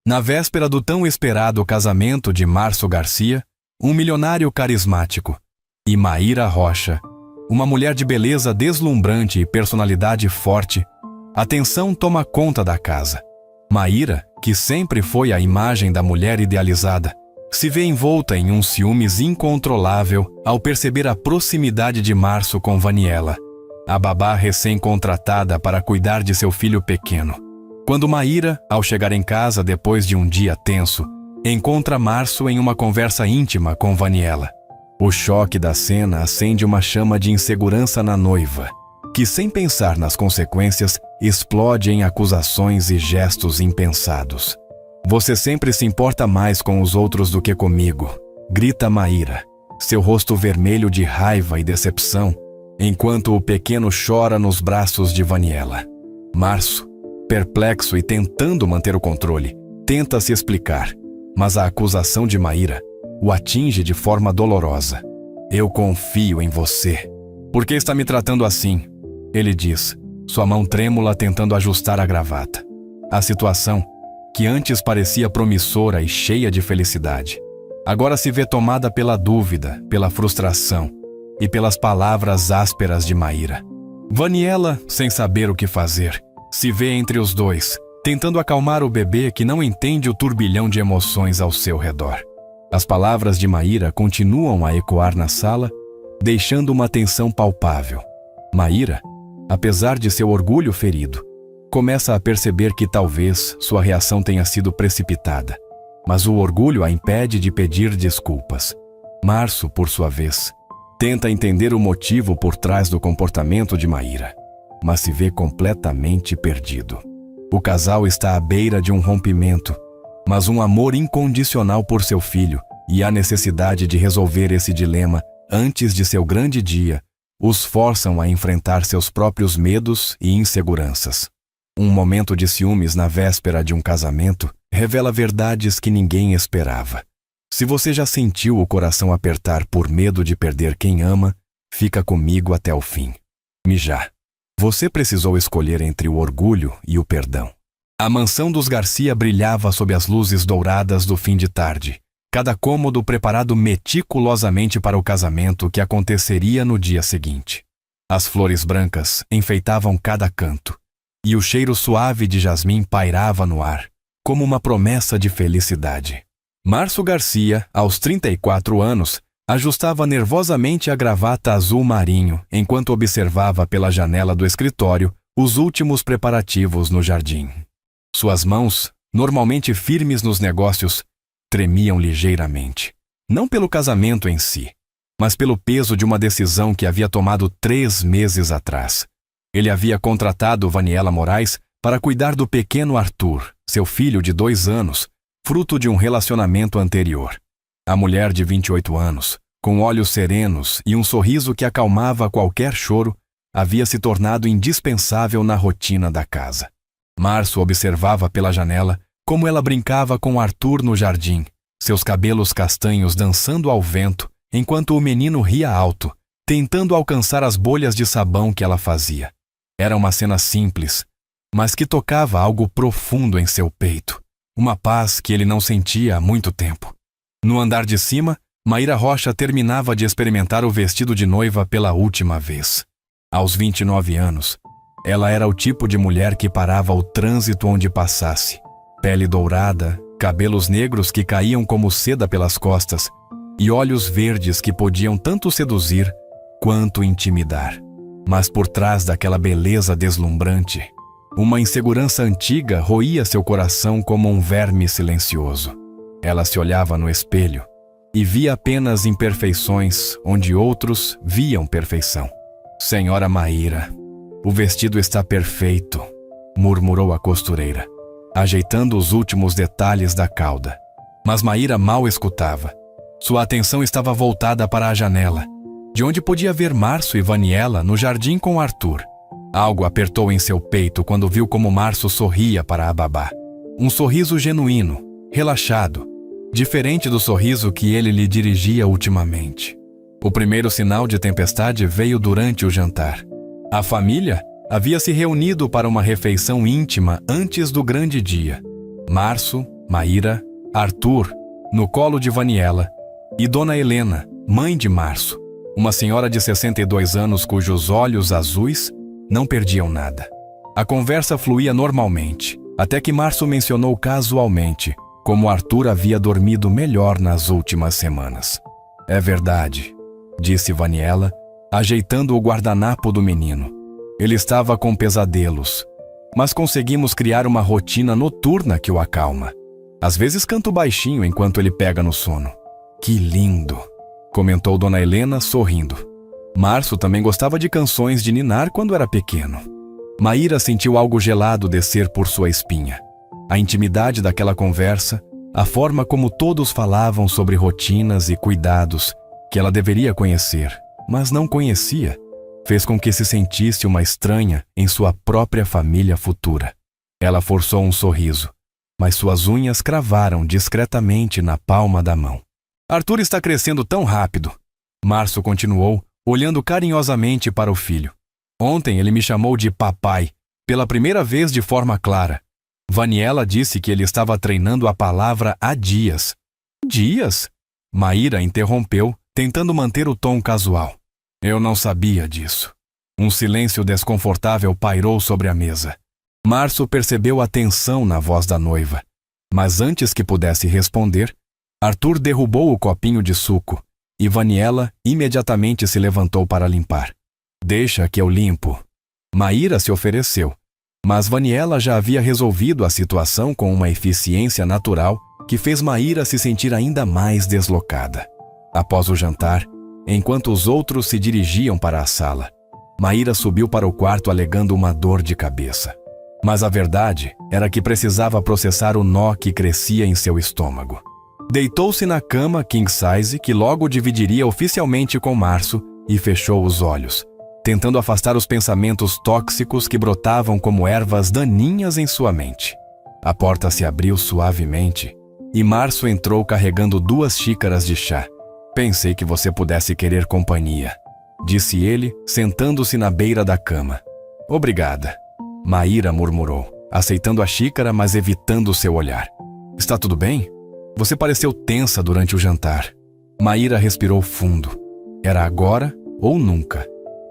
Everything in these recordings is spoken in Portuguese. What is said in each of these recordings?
Na véspera do tão esperado casamento de Márcio Garcia, um milionário carismático, e Maíra Rocha, uma mulher de beleza deslumbrante e personalidade forte, a tensão toma conta da casa. Maíra, que sempre foi a imagem da mulher idealizada, se vê envolta em um ciúmes incontrolável ao perceber a proximidade de Márcio com Vaniela, a babá recém-contratada para cuidar de seu filho pequeno. Quando Maíra, ao chegar em casa depois de um dia tenso, encontra Márcio em uma conversa íntima com Vaniela. O choque da cena acende uma chama de insegurança na noiva, que, sem pensar nas consequências, explode em acusações e gestos impensados. "Você sempre se importa mais com os outros do que comigo", grita Maíra, seu rosto vermelho de raiva e decepção, enquanto o pequeno chora nos braços de Vaniela. Márcio, perplexo e tentando manter o controle, tenta se explicar, mas a acusação de Maíra o atinge de forma dolorosa. "Eu confio em você. Por que está me tratando assim?", ele diz, sua mão trêmula tentando ajustar a gravata. A situação, que antes parecia promissora e cheia de felicidade, agora se vê tomada pela dúvida, pela frustração e pelas palavras ásperas de Maíra. Vaniela, sem saber o que fazer, se vê entre os dois, tentando acalmar o bebê que não entende o turbilhão de emoções ao seu redor. As palavras de Maíra continuam a ecoar na sala, deixando uma tensão palpável. Maíra, apesar de seu orgulho ferido, começa a perceber que talvez sua reação tenha sido precipitada, mas o orgulho a impede de pedir desculpas. Márcio, por sua vez, tenta entender o motivo por trás do comportamento de Maíra, mas se vê completamente perdido. O casal está à beira de um rompimento, mas um amor incondicional por seu filho e a necessidade de resolver esse dilema antes de seu grande dia os forçam a enfrentar seus próprios medos e inseguranças. Um momento de ciúmes na véspera de um casamento revela verdades que ninguém esperava. Se você já sentiu o coração apertar por medo de perder quem ama, fica comigo até o fim. Mijá. Você precisou escolher entre o orgulho e o perdão. A mansão dos Garcia brilhava sob as luzes douradas do fim de tarde, cada cômodo preparado meticulosamente para o casamento que aconteceria no dia seguinte. As flores brancas enfeitavam cada canto, e o cheiro suave de jasmim pairava no ar, como uma promessa de felicidade. Márcio Garcia, aos 34 anos, ajustava nervosamente a gravata azul marinho enquanto observava pela janela do escritório os últimos preparativos no jardim. Suas mãos, normalmente firmes nos negócios, tremiam ligeiramente. Não pelo casamento em si, mas pelo peso de uma decisão que havia tomado 3 meses atrás. Ele havia contratado Vaniela Moraes para cuidar do pequeno Arthur, seu filho de 2 anos, fruto de um relacionamento anterior. A mulher de 28 anos, com olhos serenos e um sorriso que acalmava qualquer choro, havia se tornado indispensável na rotina da casa. Márcio observava pela janela como ela brincava com Arthur no jardim, seus cabelos castanhos dançando ao vento, enquanto o menino ria alto, tentando alcançar as bolhas de sabão que ela fazia. Era uma cena simples, mas que tocava algo profundo em seu peito, uma paz que ele não sentia há muito tempo. No andar de cima, Maíra Rocha terminava de experimentar o vestido de noiva pela última vez. Aos 29 anos, ela era o tipo de mulher que parava o trânsito onde passasse. Pele dourada, cabelos negros que caíam como seda pelas costas e olhos verdes que podiam tanto seduzir quanto intimidar. Mas por trás daquela beleza deslumbrante, uma insegurança antiga roía seu coração como um verme silencioso. Ela se olhava no espelho e via apenas imperfeições onde outros viam perfeição. "Senhora Maíra, o vestido está perfeito", murmurou a costureira, ajeitando os últimos detalhes da cauda. Mas Maíra mal escutava. Sua atenção estava voltada para a janela, de onde podia ver Márcio e Vaniela no jardim com Arthur. Algo apertou em seu peito quando viu como Márcio sorria para a babá. Um sorriso genuíno, relaxado, diferente do sorriso que ele lhe dirigia ultimamente. O primeiro sinal de tempestade veio durante o jantar. A família havia se reunido para uma refeição íntima antes do grande dia. Márcio, Maíra, Arthur, no colo de Vaniela, e Dona Helena, mãe de Março, uma senhora de 62 anos cujos olhos azuis não perdiam nada. A conversa fluía normalmente, até que Março mencionou casualmente como Arthur havia dormido melhor nas últimas semanas. É verdade, disse Vaniela, ajeitando o guardanapo do menino. Ele estava com pesadelos, mas conseguimos criar uma rotina noturna que o acalma. Às vezes canto baixinho enquanto ele pega no sono. Que lindo, comentou Dona Helena sorrindo. Março também gostava de canções de ninar quando era pequeno. Maíra sentiu algo gelado descer por sua espinha. A intimidade daquela conversa, a forma como todos falavam sobre rotinas e cuidados que ela deveria conhecer, mas não conhecia, fez com que se sentisse uma estranha em sua própria família futura. Ela forçou um sorriso, mas suas unhas cravaram discretamente na palma da mão. Arthur está crescendo tão rápido. Março continuou, olhando carinhosamente para o filho. Ontem ele me chamou de papai, pela primeira vez de forma clara. Vaniela disse que ele estava treinando a palavra há dias. Dias? Maíra interrompeu, tentando manter o tom casual. Eu não sabia disso. Um silêncio desconfortável pairou sobre a mesa. Março percebeu a tensão na voz da noiva. Mas antes que pudesse responder, Arthur derrubou o copinho de suco e Vaniela imediatamente se levantou para limpar. Deixa que eu limpo. Maíra se ofereceu, mas Vaniela já havia resolvido a situação com uma eficiência natural que fez Maíra se sentir ainda mais deslocada. Após o jantar, enquanto os outros se dirigiam para a sala, Maíra subiu para o quarto alegando uma dor de cabeça. Mas a verdade era que precisava processar o nó que crescia em seu estômago. Deitou-se na cama king size que logo dividiria oficialmente com Março e fechou os olhos, tentando afastar os pensamentos tóxicos que brotavam como ervas daninhas em sua mente. A porta se abriu suavemente e Março entrou carregando 2 xícaras de chá. Pensei que você pudesse querer companhia, disse ele, sentando-se na beira da cama. Obrigada, Maíra murmurou, aceitando a xícara, mas evitando seu olhar. Está tudo bem? Você pareceu tensa durante o jantar. Maíra respirou fundo. Era agora ou nunca.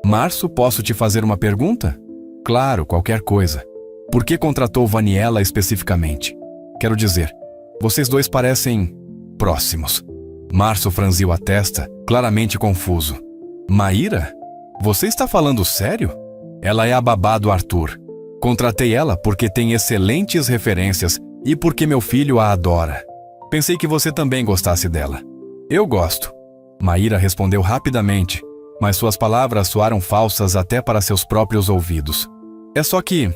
Março, posso te fazer uma pergunta? Claro, qualquer coisa. Por que contratou Vaniela especificamente? Quero dizer, vocês dois parecem próximos. Março franziu a testa, claramente confuso. Maíra? Você está falando sério? Ela é a babá do Arthur. Contratei ela porque tem excelentes referências e porque meu filho a adora. Pensei que você também gostasse dela. Eu gosto. Maíra respondeu rapidamente, mas suas palavras soaram falsas até para seus próprios ouvidos. É só que,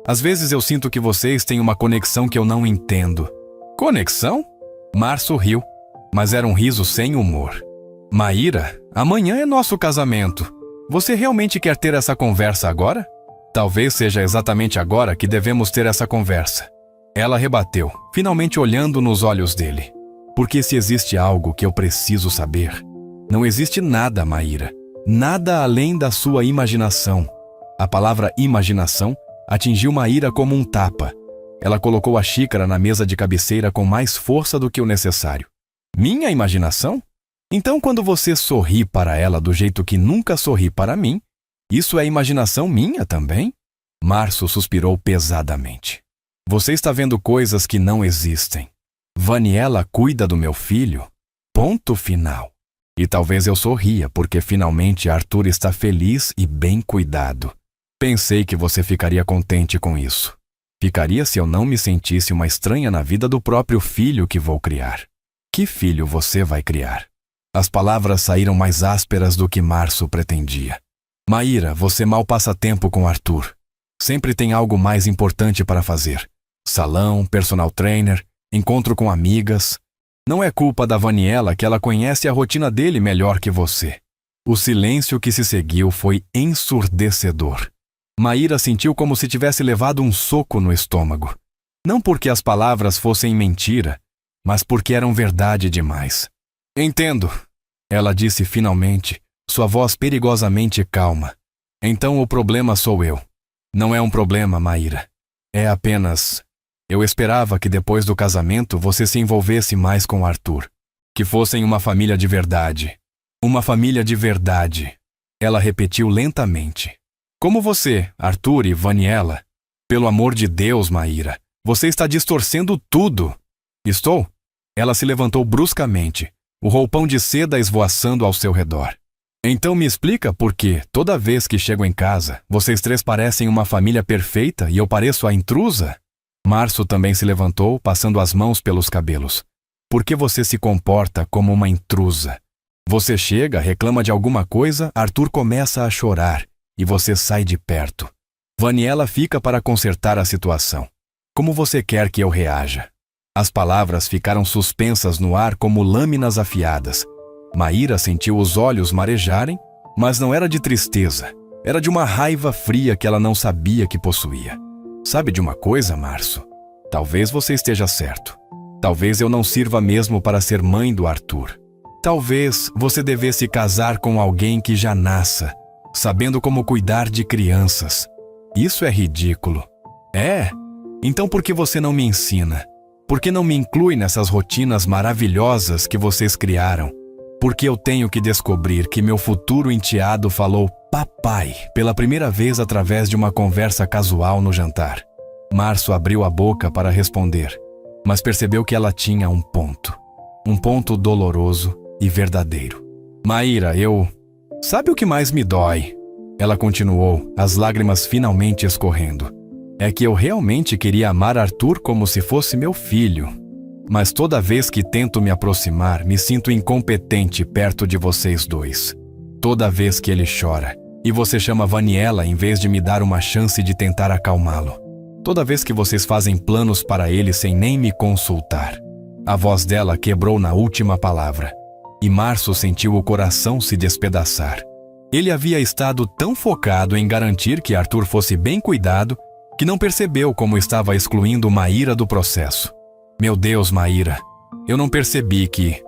às vezes eu sinto que vocês têm uma conexão que eu não entendo. Conexão? Março riu, mas era um riso sem humor. Maíra, amanhã é nosso casamento. Você realmente quer ter essa conversa agora? Talvez seja exatamente agora que devemos ter essa conversa. Ela rebateu, finalmente olhando nos olhos dele. Porque se existe algo que eu preciso saber, não existe nada, Maíra. Nada além da sua imaginação. A palavra imaginação atingiu Maíra como um tapa. Ela colocou a xícara na mesa de cabeceira com mais força do que o necessário. Minha imaginação? Então, quando você sorri para ela do jeito que nunca sorri para mim, isso é imaginação minha também? Março suspirou pesadamente. Você está vendo coisas que não existem. Vaniela cuida do meu filho. Ponto final. E talvez eu sorria porque finalmente Arthur está feliz e bem cuidado. Pensei que você ficaria contente com isso. Ficaria se eu não me sentisse uma estranha na vida do próprio filho que vou criar. Que filho você vai criar? As palavras saíram mais ásperas do que Março pretendia. Maíra, você mal passa tempo com Arthur. Sempre tem algo mais importante para fazer. Salão, personal trainer, encontro com amigas. Não é culpa da Vaniela que ela conhece a rotina dele melhor que você. O silêncio que se seguiu foi ensurdecedor. Maíra sentiu como se tivesse levado um soco no estômago. Não porque as palavras fossem mentira, mas porque eram verdade demais. Entendo, ela disse finalmente, sua voz perigosamente calma. Então o problema sou eu. Não é um problema, Maíra. É apenas... Eu esperava que depois do casamento você se envolvesse mais com Arthur. Que fossem uma família de verdade. Uma família de verdade. Ela repetiu lentamente. Como você, Arthur e Vaniela. Pelo amor de Deus, Maíra. Você está distorcendo tudo. Estou? Ela se levantou bruscamente, o roupão de seda esvoaçando ao seu redor. Então me explica por que, toda vez que chego em casa, vocês três parecem uma família perfeita e eu pareço a intrusa? Março também se levantou, passando as mãos pelos cabelos. Por que você se comporta como uma intrusa? Você chega, reclama de alguma coisa, Arthur começa a chorar e você sai de perto. Vaniela fica para consertar a situação. Como você quer que eu reaja? As palavras ficaram suspensas no ar como lâminas afiadas. Maíra sentiu os olhos marejarem, mas não era de tristeza. Era de uma raiva fria que ela não sabia que possuía. Sabe de uma coisa, Março? Talvez você esteja certo. Talvez eu não sirva mesmo para ser mãe do Arthur. Talvez você devesse casar com alguém que já nasça, sabendo como cuidar de crianças. Isso é ridículo. É? Então por que você não me ensina? Por que não me inclui nessas rotinas maravilhosas que vocês criaram? Porque eu tenho que descobrir que meu futuro enteado falou papai pela primeira vez através de uma conversa casual no jantar. Março abriu a boca para responder, mas percebeu que ela tinha um ponto doloroso e verdadeiro. Maíra, Sabe o que mais me dói? Ela continuou, as lágrimas finalmente escorrendo. É que eu realmente queria amar Arthur como se fosse meu filho. Mas toda vez que tento me aproximar, me sinto incompetente perto de vocês dois. Toda vez que ele chora, e você chama Vaniela em vez de me dar uma chance de tentar acalmá-lo. Toda vez que vocês fazem planos para ele sem nem me consultar. A voz dela quebrou na última palavra, e Março sentiu o coração se despedaçar. Ele havia estado tão focado em garantir que Arthur fosse bem cuidado, que não percebeu como estava excluindo Maíra do processo. Meu Deus, Maíra, eu não percebi que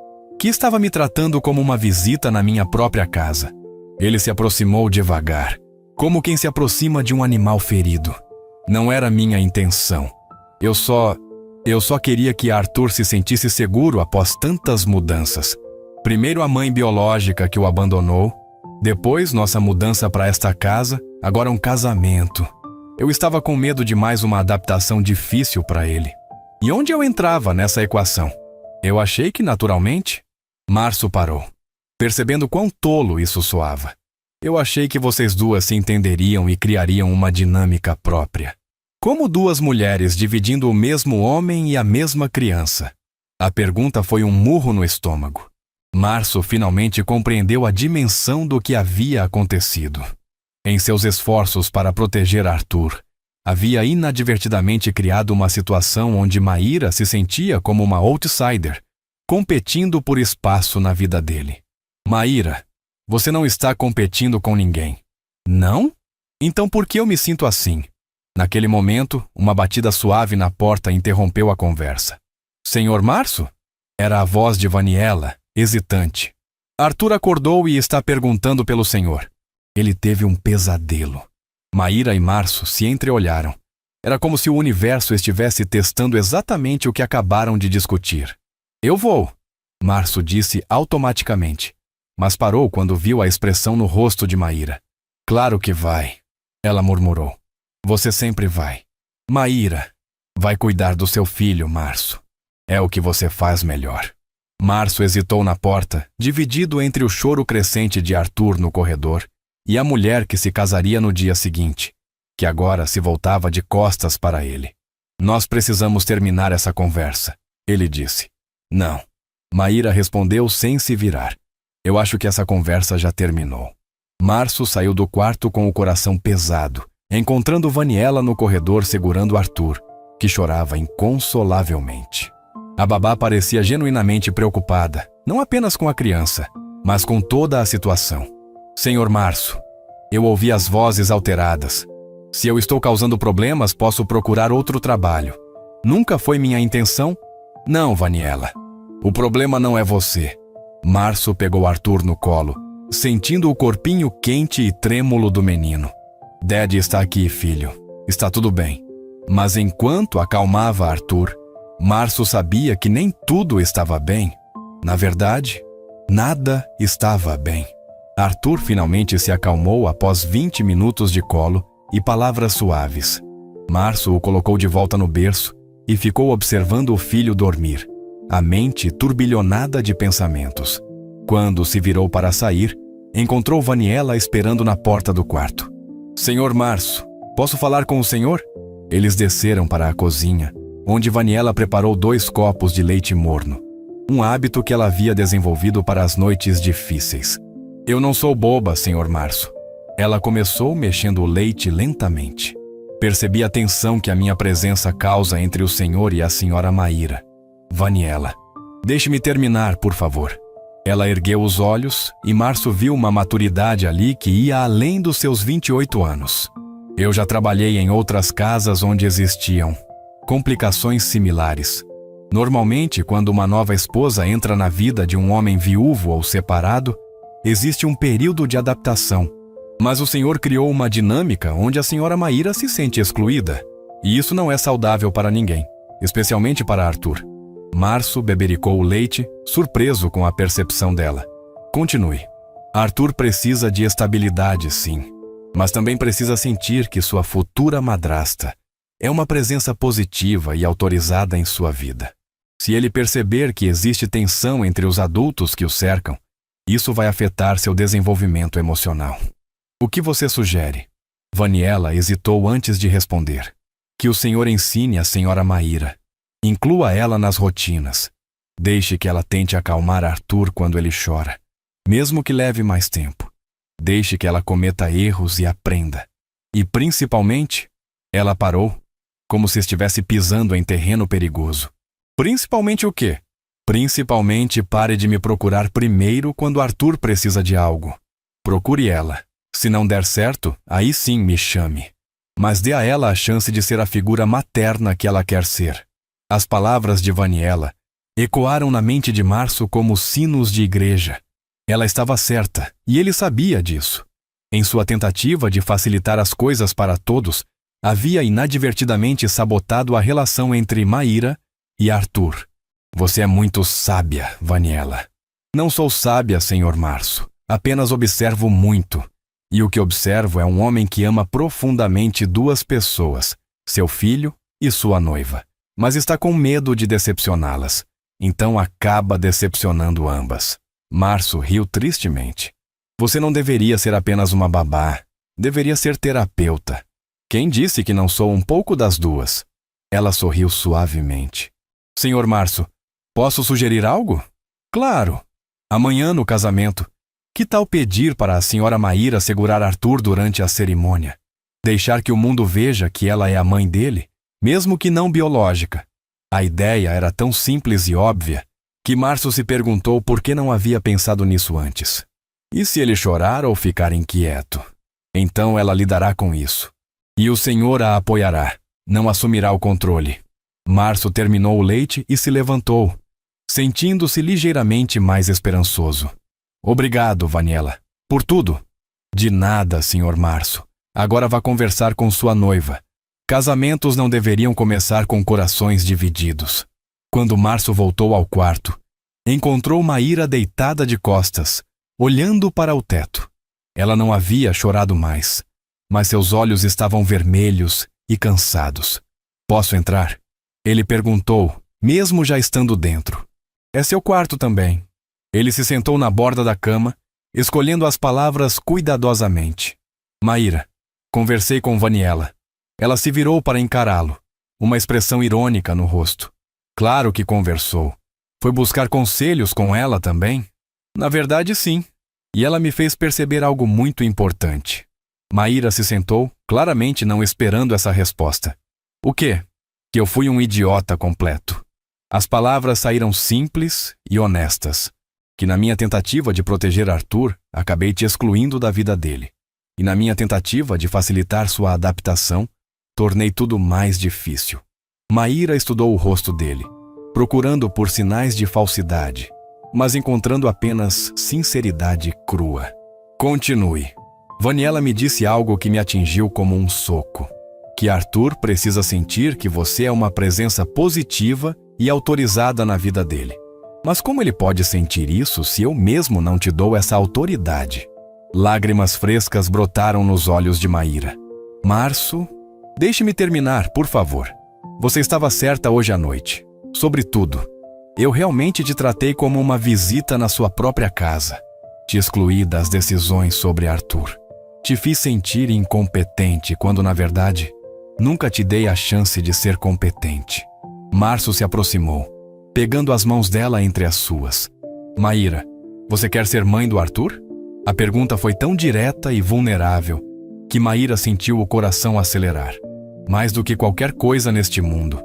estava me tratando como uma visita na minha própria casa. Ele se aproximou devagar, como quem se aproxima de um animal ferido. Não era minha intenção. Eu só queria que Arthur se sentisse seguro após tantas mudanças. Primeiro a mãe biológica que o abandonou, depois nossa mudança para esta casa, agora um casamento. Eu estava com medo de mais uma adaptação difícil para ele. E onde eu entrava nessa equação? Eu achei que, naturalmente... Março parou, percebendo quão tolo isso soava. Eu achei que vocês duas se entenderiam e criariam uma dinâmica própria. Como duas mulheres dividindo o mesmo homem e a mesma criança. A pergunta foi um murro no estômago. Março finalmente compreendeu a dimensão do que havia acontecido. Em seus esforços para proteger Arthur, havia inadvertidamente criado uma situação onde Maíra se sentia como uma outsider, competindo por espaço na vida dele. Maíra, você não está competindo com ninguém. Não? Então por que eu me sinto assim? Naquele momento, uma batida suave na porta interrompeu a conversa. Senhor Março? Era a voz de Vaniela, hesitante. Arthur acordou e está perguntando pelo senhor. Ele teve um pesadelo. Maíra e Março se entreolharam. Era como se o universo estivesse testando exatamente o que acabaram de discutir. Eu vou, Março disse automaticamente, mas parou quando viu a expressão no rosto de Maíra. Claro que vai, ela murmurou. Você sempre vai. Maíra, vai cuidar do seu filho, Março. É o que você faz melhor. Março hesitou na porta, dividido entre o choro crescente de Arthur no corredor e a mulher que se casaria no dia seguinte, que agora se voltava de costas para ele. Nós precisamos terminar essa conversa, ele disse. Não. Maíra respondeu sem se virar. Eu acho que essa conversa já terminou. Março saiu do quarto com o coração pesado, encontrando Vaniela no corredor segurando Arthur, que chorava inconsolavelmente. A babá parecia genuinamente preocupada, não apenas com a criança, mas com toda a situação. Senhor Março, eu ouvi as vozes alteradas. Se eu estou causando problemas, posso procurar outro trabalho. Nunca foi minha intenção? Não, Vaniela. O problema não é você. Março pegou Arthur no colo, sentindo o corpinho quente e trêmulo do menino. Dad está aqui, filho. Está tudo bem. Mas enquanto acalmava Arthur, Março sabia que nem tudo estava bem. Na verdade, nada estava bem. Arthur finalmente se acalmou após 20 minutos de colo e palavras suaves. Março o colocou de volta no berço e ficou observando o filho dormir, a mente turbilhonada de pensamentos. Quando se virou para sair, encontrou Vaniela esperando na porta do quarto. "Senhor Março, posso falar com o senhor?" Eles desceram para a cozinha, onde Vaniela preparou 2 copos de leite morno, um hábito que ela havia desenvolvido para as noites difíceis. "Eu não sou boba, senhor Março." Ela começou mexendo o leite lentamente. "Percebi a tensão que a minha presença causa entre o senhor e a senhora Maíra." "Vaniela, deixe-me terminar, por favor." Ela ergueu os olhos e Março viu uma maturidade ali que ia além dos seus 28 anos. "Eu já trabalhei em outras casas onde existiam complicações similares. Normalmente, quando uma nova esposa entra na vida de um homem viúvo ou separado, existe um período de adaptação. Mas o senhor criou uma dinâmica onde a senhora Maíra se sente excluída. E isso não é saudável para ninguém, especialmente para Arthur." Março bebericou o leite, surpreso com a percepção dela. "Continue. Arthur precisa de estabilidade, sim, mas também precisa sentir que sua futura madrasta é uma presença positiva e autorizada em sua vida. Se ele perceber que existe tensão entre os adultos que o cercam, isso vai afetar seu desenvolvimento emocional. O que você sugere?" Vaniela hesitou antes de responder. "Que o senhor ensine a senhora Maíra. Inclua ela nas rotinas. Deixe que ela tente acalmar Arthur quando ele chora, mesmo que leve mais tempo. Deixe que ela cometa erros e aprenda. E principalmente," ela parou, como se estivesse pisando em terreno perigoso. "Principalmente o quê?" "Principalmente pare de me procurar primeiro quando Arthur precisa de algo. Procure ela. Se não der certo, aí sim me chame. Mas dê a ela a chance de ser a figura materna que ela quer ser." As palavras de Vaniela ecoaram na mente de Março como sinos de igreja. Ela estava certa, e ele sabia disso. Em sua tentativa de facilitar as coisas para todos, havia inadvertidamente sabotado a relação entre Maíra e Arthur. "Você é muito sábia, Vaniela." "Não sou sábia, senhor Março. Apenas observo muito. E o que observo é um homem que ama profundamente 2 pessoas, seu filho e sua noiva. Mas está com medo de decepcioná-las. Então acaba decepcionando ambas." Março riu tristemente. "Você não deveria ser apenas uma babá. Deveria ser terapeuta." "Quem disse que não sou um pouco das 2? Ela sorriu suavemente. "Senhor Março, posso sugerir algo?" "Claro. Amanhã no casamento, que tal pedir para a senhora Maíra segurar Arthur durante a cerimônia? Deixar que o mundo veja que ela é a mãe dele, mesmo que não biológica." A ideia era tão simples e óbvia que Março se perguntou por que não havia pensado nisso antes. E se ele chorar ou ficar inquieto? Então ela lidará com isso. E o senhor a apoiará, não assumirá o controle. Março terminou o leite e se levantou, sentindo-se ligeiramente mais esperançoso. "Obrigado, Vaniela, por tudo." "De nada, senhor Março. Agora vá conversar com sua noiva. Casamentos não deveriam começar com corações divididos." Quando Março voltou ao quarto, encontrou Maíra deitada de costas, olhando para o teto. Ela não havia chorado mais, mas seus olhos estavam vermelhos e cansados. "Posso entrar?" ele perguntou, mesmo já estando dentro. "É seu quarto também." Ele se sentou na borda da cama, escolhendo as palavras cuidadosamente. "Maíra, conversei com Vaniela." Ela se virou para encará-lo, uma expressão irônica no rosto. "Claro que conversou. Foi buscar conselhos com ela também?" "Na verdade, sim. E ela me fez perceber algo muito importante." Maíra se sentou, claramente não esperando essa resposta. "O quê?" "Que eu fui um idiota completo." As palavras saíram simples e honestas. "Que na minha tentativa de proteger Arthur, acabei te excluindo da vida dele. E na minha tentativa de facilitar sua adaptação, tornei tudo mais difícil." Maíra estudou o rosto dele, procurando por sinais de falsidade, mas encontrando apenas sinceridade crua. "Continue." Vaniela me disse algo que me atingiu como um soco. que Arthur precisa sentir que você é uma presença positiva e autorizada na vida dele. Mas como ele pode sentir isso se eu mesmo não te dou essa autoridade? Lágrimas frescas brotaram nos olhos de Maíra. Março, deixe-me terminar, por favor. Você estava certa hoje à noite. Sobretudo, eu realmente te tratei como uma visita na sua própria casa. Te excluí das decisões sobre Arthur. Te fiz sentir incompetente quando, na verdade, nunca te dei a chance de ser competente. Março se aproximou, pegando as mãos dela entre as suas. Maíra, você quer ser mãe do Arthur? A pergunta foi tão direta e vulnerável que Maíra sentiu o coração acelerar. Mais do que qualquer coisa neste mundo.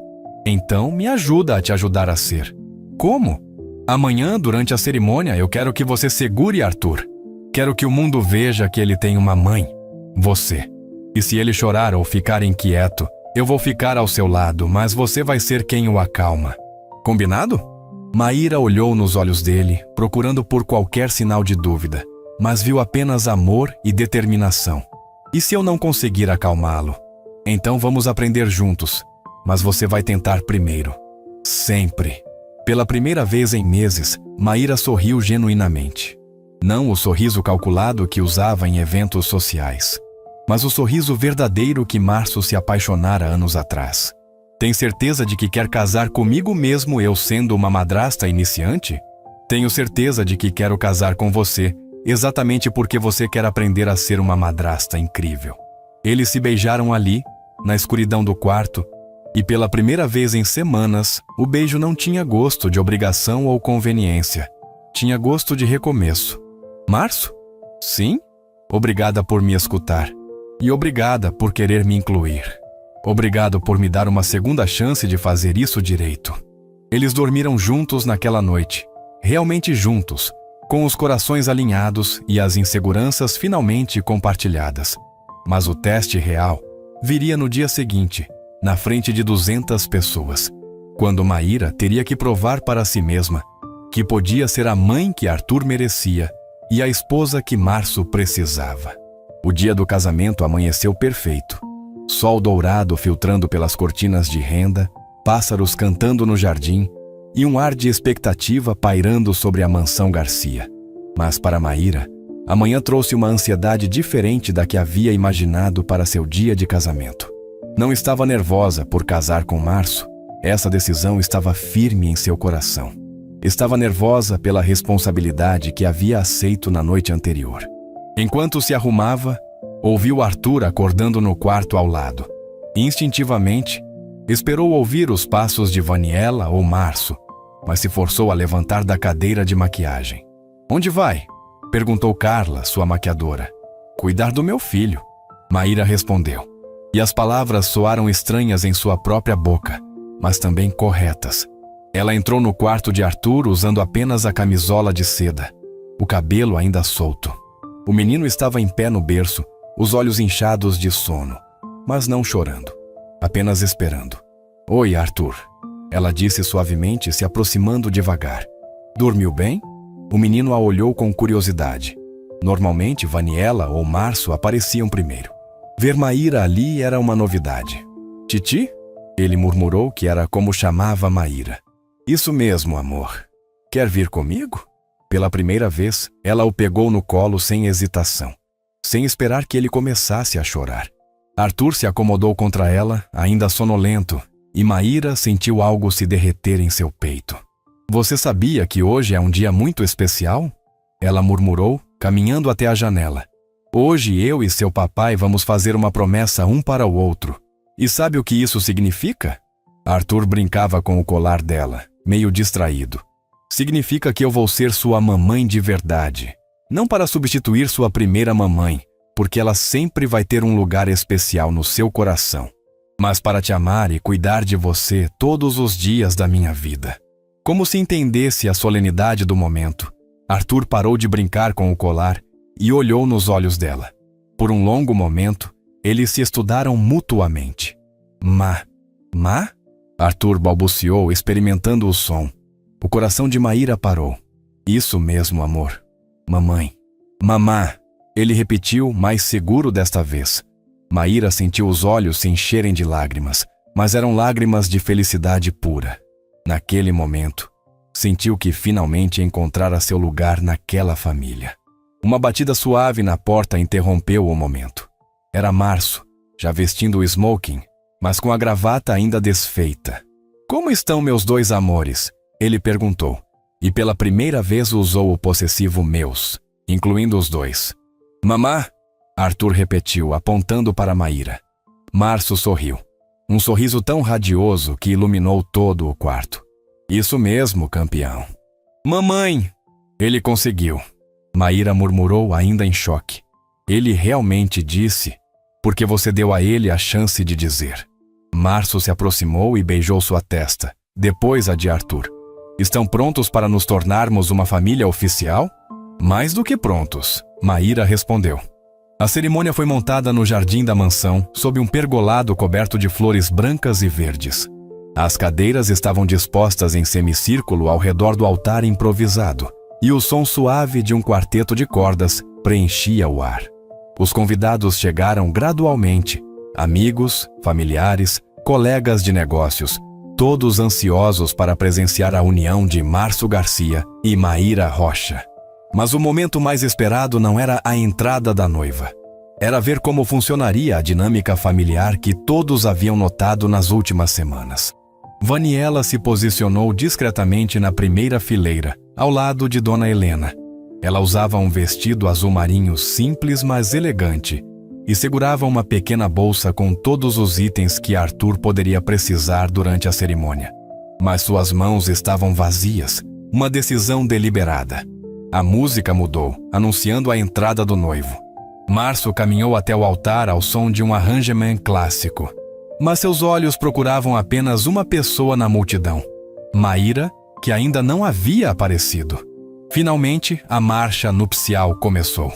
Então, me ajuda a te ajudar a ser. Como? Amanhã, durante a cerimônia, eu quero que você segure Arthur. Quero que o mundo veja que ele tem uma mãe, você. E se ele chorar ou ficar inquieto, eu vou ficar ao seu lado, mas você vai ser quem o acalma. Combinado? Maíra olhou nos olhos dele, procurando por qualquer sinal de dúvida, mas viu apenas amor e determinação. E se eu não conseguir acalmá-lo? Então vamos aprender juntos, mas você vai tentar primeiro. Sempre. Pela primeira vez em meses, Maíra sorriu genuinamente. Não o sorriso calculado que usava em eventos sociais, mas o sorriso verdadeiro que Março se apaixonara anos atrás. Tem certeza de que quer casar comigo mesmo eu sendo uma madrasta iniciante? Tenho certeza de que quero casar com você, exatamente porque você quer aprender a ser uma madrasta incrível. Eles se beijaram ali, na escuridão do quarto, e pela primeira vez em semanas, o beijo não tinha gosto de obrigação ou conveniência. Tinha gosto de recomeço. Março? Sim? Obrigada por me escutar. E obrigada por querer me incluir. Obrigado por me dar uma segunda chance de fazer isso direito. Eles dormiram juntos naquela noite. Realmente juntos, com os corações alinhados e as inseguranças finalmente compartilhadas. Mas o teste real viria no dia seguinte, na frente de 200 pessoas, quando Maíra teria que provar para si mesma que podia ser a mãe que Arthur merecia e a esposa que Março precisava. O dia do casamento amanheceu perfeito. Sol dourado filtrando pelas cortinas de renda, pássaros cantando no jardim e um ar de expectativa pairando sobre a mansão Garcia. Mas para Maíra, amanhã trouxe uma ansiedade diferente da que havia imaginado para seu dia de casamento. Não estava nervosa por casar com Março. Essa decisão estava firme em seu coração. Estava nervosa pela responsabilidade que havia aceito na noite anterior. Enquanto se arrumava, ouviu Arthur acordando no quarto ao lado. Instintivamente, esperou ouvir os passos de Vaniela ou Março, mas se forçou a levantar da cadeira de maquiagem. Onde vai? Perguntou Carla, sua maquiadora. Cuidar do meu filho. Maíra respondeu. E as palavras soaram estranhas em sua própria boca, mas também corretas. Ela entrou no quarto de Arthur usando apenas a camisola de seda, o cabelo ainda solto. O menino estava em pé no berço, os olhos inchados de sono, mas não chorando, apenas esperando. Oi, Arthur, ela disse suavemente, se aproximando devagar. Dormiu bem? O menino a olhou com curiosidade. Normalmente, Vaniela ou Março apareciam primeiro. Ver Maíra ali era uma novidade. Titi? Ele murmurou que era como chamava Maíra. Isso mesmo, amor. Quer vir comigo? Pela primeira vez, ela o pegou no colo sem hesitação, sem esperar que ele começasse a chorar. Arthur se acomodou contra ela, ainda sonolento, e Maíra sentiu algo se derreter em seu peito. Você sabia que hoje é um dia muito especial? Ela murmurou, caminhando até a janela. Hoje eu e seu papai vamos fazer uma promessa um para o outro. E sabe o que isso significa? Arthur brincava com o colar dela, meio distraído. Significa que eu vou ser sua mamãe de verdade. Não para substituir sua primeira mamãe, porque ela sempre vai ter um lugar especial no seu coração. Mas para te amar e cuidar de você todos os dias da minha vida. Como se entendesse a solenidade do momento, Arthur parou de brincar com o colar e olhou nos olhos dela. Por um longo momento, eles se estudaram mutuamente. Ma? Arthur balbuciou, experimentando o som. O coração de Maíra parou. Isso mesmo, amor. Mamãe. Mamá. Ele repetiu, mais seguro desta vez. Maíra sentiu os olhos se encherem de lágrimas, mas eram lágrimas de felicidade pura. Naquele momento, sentiu que finalmente encontrara seu lugar naquela família. Uma batida suave na porta interrompeu o momento. Era Março, já vestindo o smoking, mas com a gravata ainda desfeita. "Como estão meus dois amores?" ele perguntou, e pela primeira vez usou o possessivo meus, incluindo os dois. "Mamá?" Arthur repetiu, apontando para Maíra. Março sorriu. Um sorriso tão radioso que iluminou todo o quarto. "Isso mesmo, campeão." "Mamãe!" Ele conseguiu. Maíra murmurou, ainda em choque. "Ele realmente disse, porque você deu a ele a chance de dizer." Março se aproximou e beijou sua testa, depois a de Arthur. "Estão prontos para nos tornarmos uma família oficial?" "Mais do que prontos," Maíra respondeu. A cerimônia foi montada no jardim da mansão, sob um pergolado coberto de flores brancas e verdes. As cadeiras estavam dispostas em semicírculo ao redor do altar improvisado, e o som suave de um quarteto de cordas preenchia o ar. Os convidados chegaram gradualmente, amigos, familiares, colegas de negócios, todos ansiosos para presenciar a união de Março Garcia e Maíra Rocha. Mas o momento mais esperado não era a entrada da noiva. Era ver como funcionaria a dinâmica familiar que todos haviam notado nas últimas semanas. Vaniela se posicionou discretamente na primeira fileira, ao lado de Dona Helena. Ela usava um vestido azul marinho simples, mas elegante, e segurava uma pequena bolsa com todos os itens que Arthur poderia precisar durante a cerimônia. Mas suas mãos estavam vazias, uma decisão deliberada. A música mudou, anunciando a entrada do noivo. Março caminhou até o altar ao som de um arrangement clássico. Mas seus olhos procuravam apenas uma pessoa na multidão. Maíra, que ainda não havia aparecido. Finalmente, a marcha nupcial começou.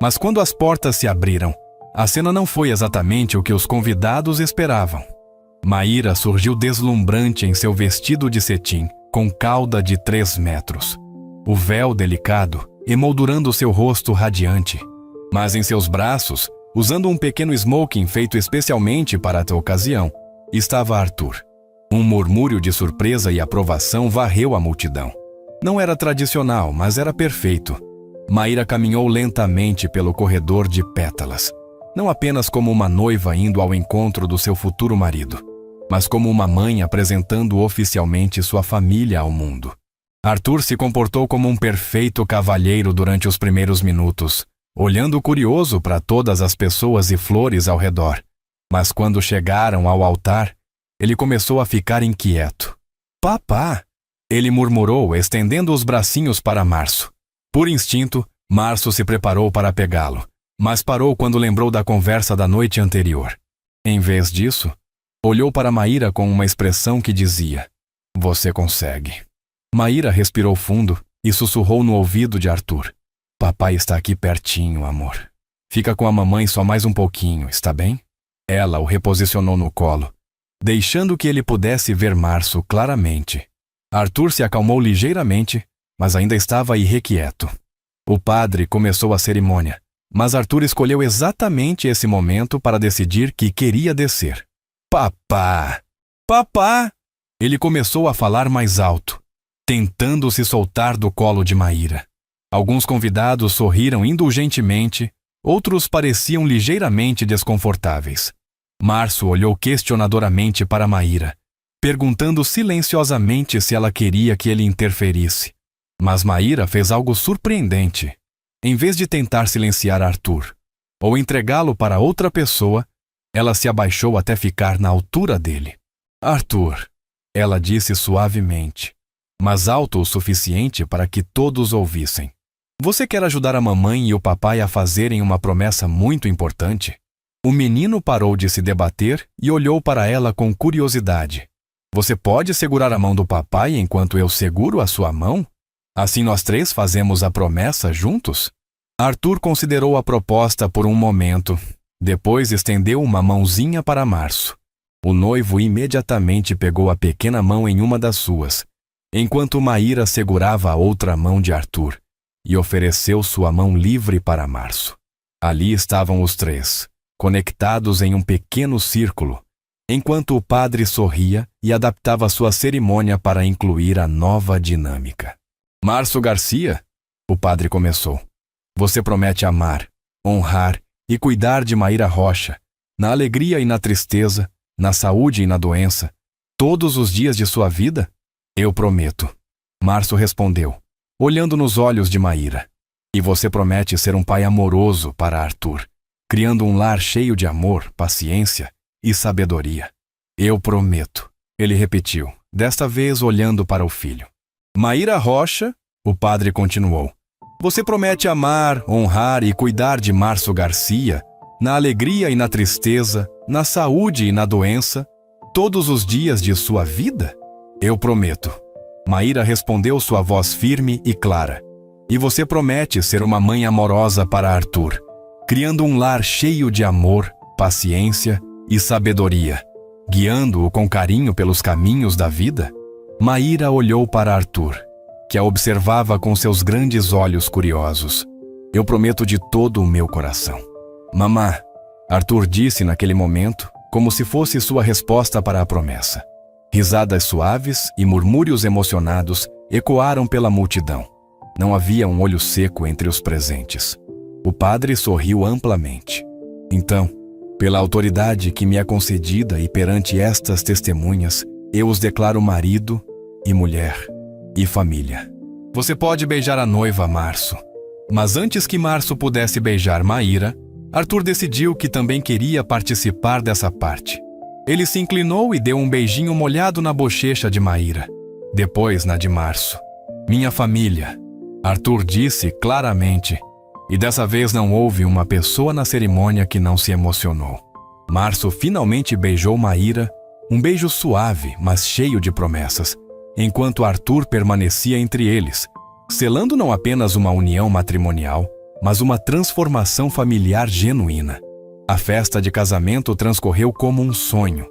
Mas quando as portas se abriram, a cena não foi exatamente o que os convidados esperavam. Maíra surgiu deslumbrante em seu vestido de cetim, com cauda de 3 metros. O véu delicado, emoldurando seu rosto radiante. Mas em seus braços, usando um pequeno smoking feito especialmente para a ocasião, estava Arthur. Um murmúrio de surpresa e aprovação varreu a multidão. Não era tradicional, mas era perfeito. Maíra caminhou lentamente pelo corredor de pétalas. Não apenas como uma noiva indo ao encontro do seu futuro marido, mas como uma mãe apresentando oficialmente sua família ao mundo. Arthur se comportou como um perfeito cavalheiro durante os primeiros minutos, olhando curioso para todas as pessoas e flores ao redor. Mas quando chegaram ao altar, ele começou a ficar inquieto. "Papá!" ele murmurou, estendendo os bracinhos para Março. Por instinto, Março se preparou para pegá-lo, mas parou quando lembrou da conversa da noite anterior. Em vez disso, olhou para Maíra com uma expressão que dizia: "Você consegue." Maíra respirou fundo e sussurrou no ouvido de Arthur: "Papai está aqui pertinho, amor. Fica com a mamãe só mais um pouquinho, está bem?" Ela o reposicionou no colo, deixando que ele pudesse ver Março claramente. Arthur se acalmou ligeiramente, mas ainda estava irrequieto. O padre começou a cerimônia, mas Arthur escolheu exatamente esse momento para decidir que queria descer. "Papá! Papá!" Ele começou a falar mais alto, tentando se soltar do colo de Maíra. Alguns convidados sorriram indulgentemente, outros pareciam ligeiramente desconfortáveis. Março olhou questionadoramente para Maíra, perguntando silenciosamente se ela queria que ele interferisse. Mas Maíra fez algo surpreendente. Em vez de tentar silenciar Arthur, ou entregá-lo para outra pessoa, ela se abaixou até ficar na altura dele. "Arthur", ela disse suavemente, mas alto o suficiente para que todos ouvissem. "Você quer ajudar a mamãe e o papai a fazerem uma promessa muito importante?" O menino parou de se debater e olhou para ela com curiosidade. "Você pode segurar a mão do papai enquanto eu seguro a sua mão? Assim nós 3 fazemos a promessa juntos?" Arthur considerou a proposta por um momento. Depois estendeu uma mãozinha para Março. O noivo imediatamente pegou a pequena mão em uma das suas, enquanto Maíra segurava a outra mão de Arthur, e ofereceu sua mão livre para Março. Ali estavam os 3, conectados em um pequeno círculo, enquanto o padre sorria e adaptava sua cerimônia para incluir a nova dinâmica. Márcio Garcia, o padre começou. Você promete amar, honrar e cuidar de Maíra Rocha, na alegria e na tristeza, na saúde e na doença, todos os dias de sua vida? Eu prometo. Márcio respondeu, olhando nos olhos de Maíra. E você promete ser um pai amoroso para Arthur, criando um lar cheio de amor, paciência e sabedoria. Eu prometo, ele repetiu, desta vez olhando para o filho. Maíra Rocha, o padre continuou, você promete amar, honrar e cuidar de Márcio Garcia, na alegria e na tristeza, na saúde e na doença, todos os dias de sua vida? Eu prometo. Maíra respondeu sua voz firme e clara. E você promete ser uma mãe amorosa para Arthur, criando um lar cheio de amor, paciência e sabedoria, guiando-o com carinho pelos caminhos da vida? Maíra olhou para Arthur, que a observava com seus grandes olhos curiosos. Eu prometo de todo o meu coração. Mamã, Arthur disse naquele momento, como se fosse sua resposta para a promessa. Risadas suaves e murmúrios emocionados ecoaram pela multidão. Não havia um olho seco entre os presentes. O padre sorriu amplamente. Então, pela autoridade que me é concedida e perante estas testemunhas, eu os declaro marido e mulher e família. Você pode beijar a noiva, Márcio. Mas antes que Márcio pudesse beijar Maíra, Arthur decidiu que também queria participar dessa parte. Ele se inclinou e deu um beijinho molhado na bochecha de Maíra, depois na de Márcio. Minha família, Arthur disse claramente, e dessa vez não houve uma pessoa na cerimônia que não se emocionou. Márcio finalmente beijou Maíra, um beijo suave, mas cheio de promessas, enquanto Arthur permanecia entre eles, selando não apenas uma união matrimonial, mas uma transformação familiar genuína. A festa de casamento transcorreu como um sonho.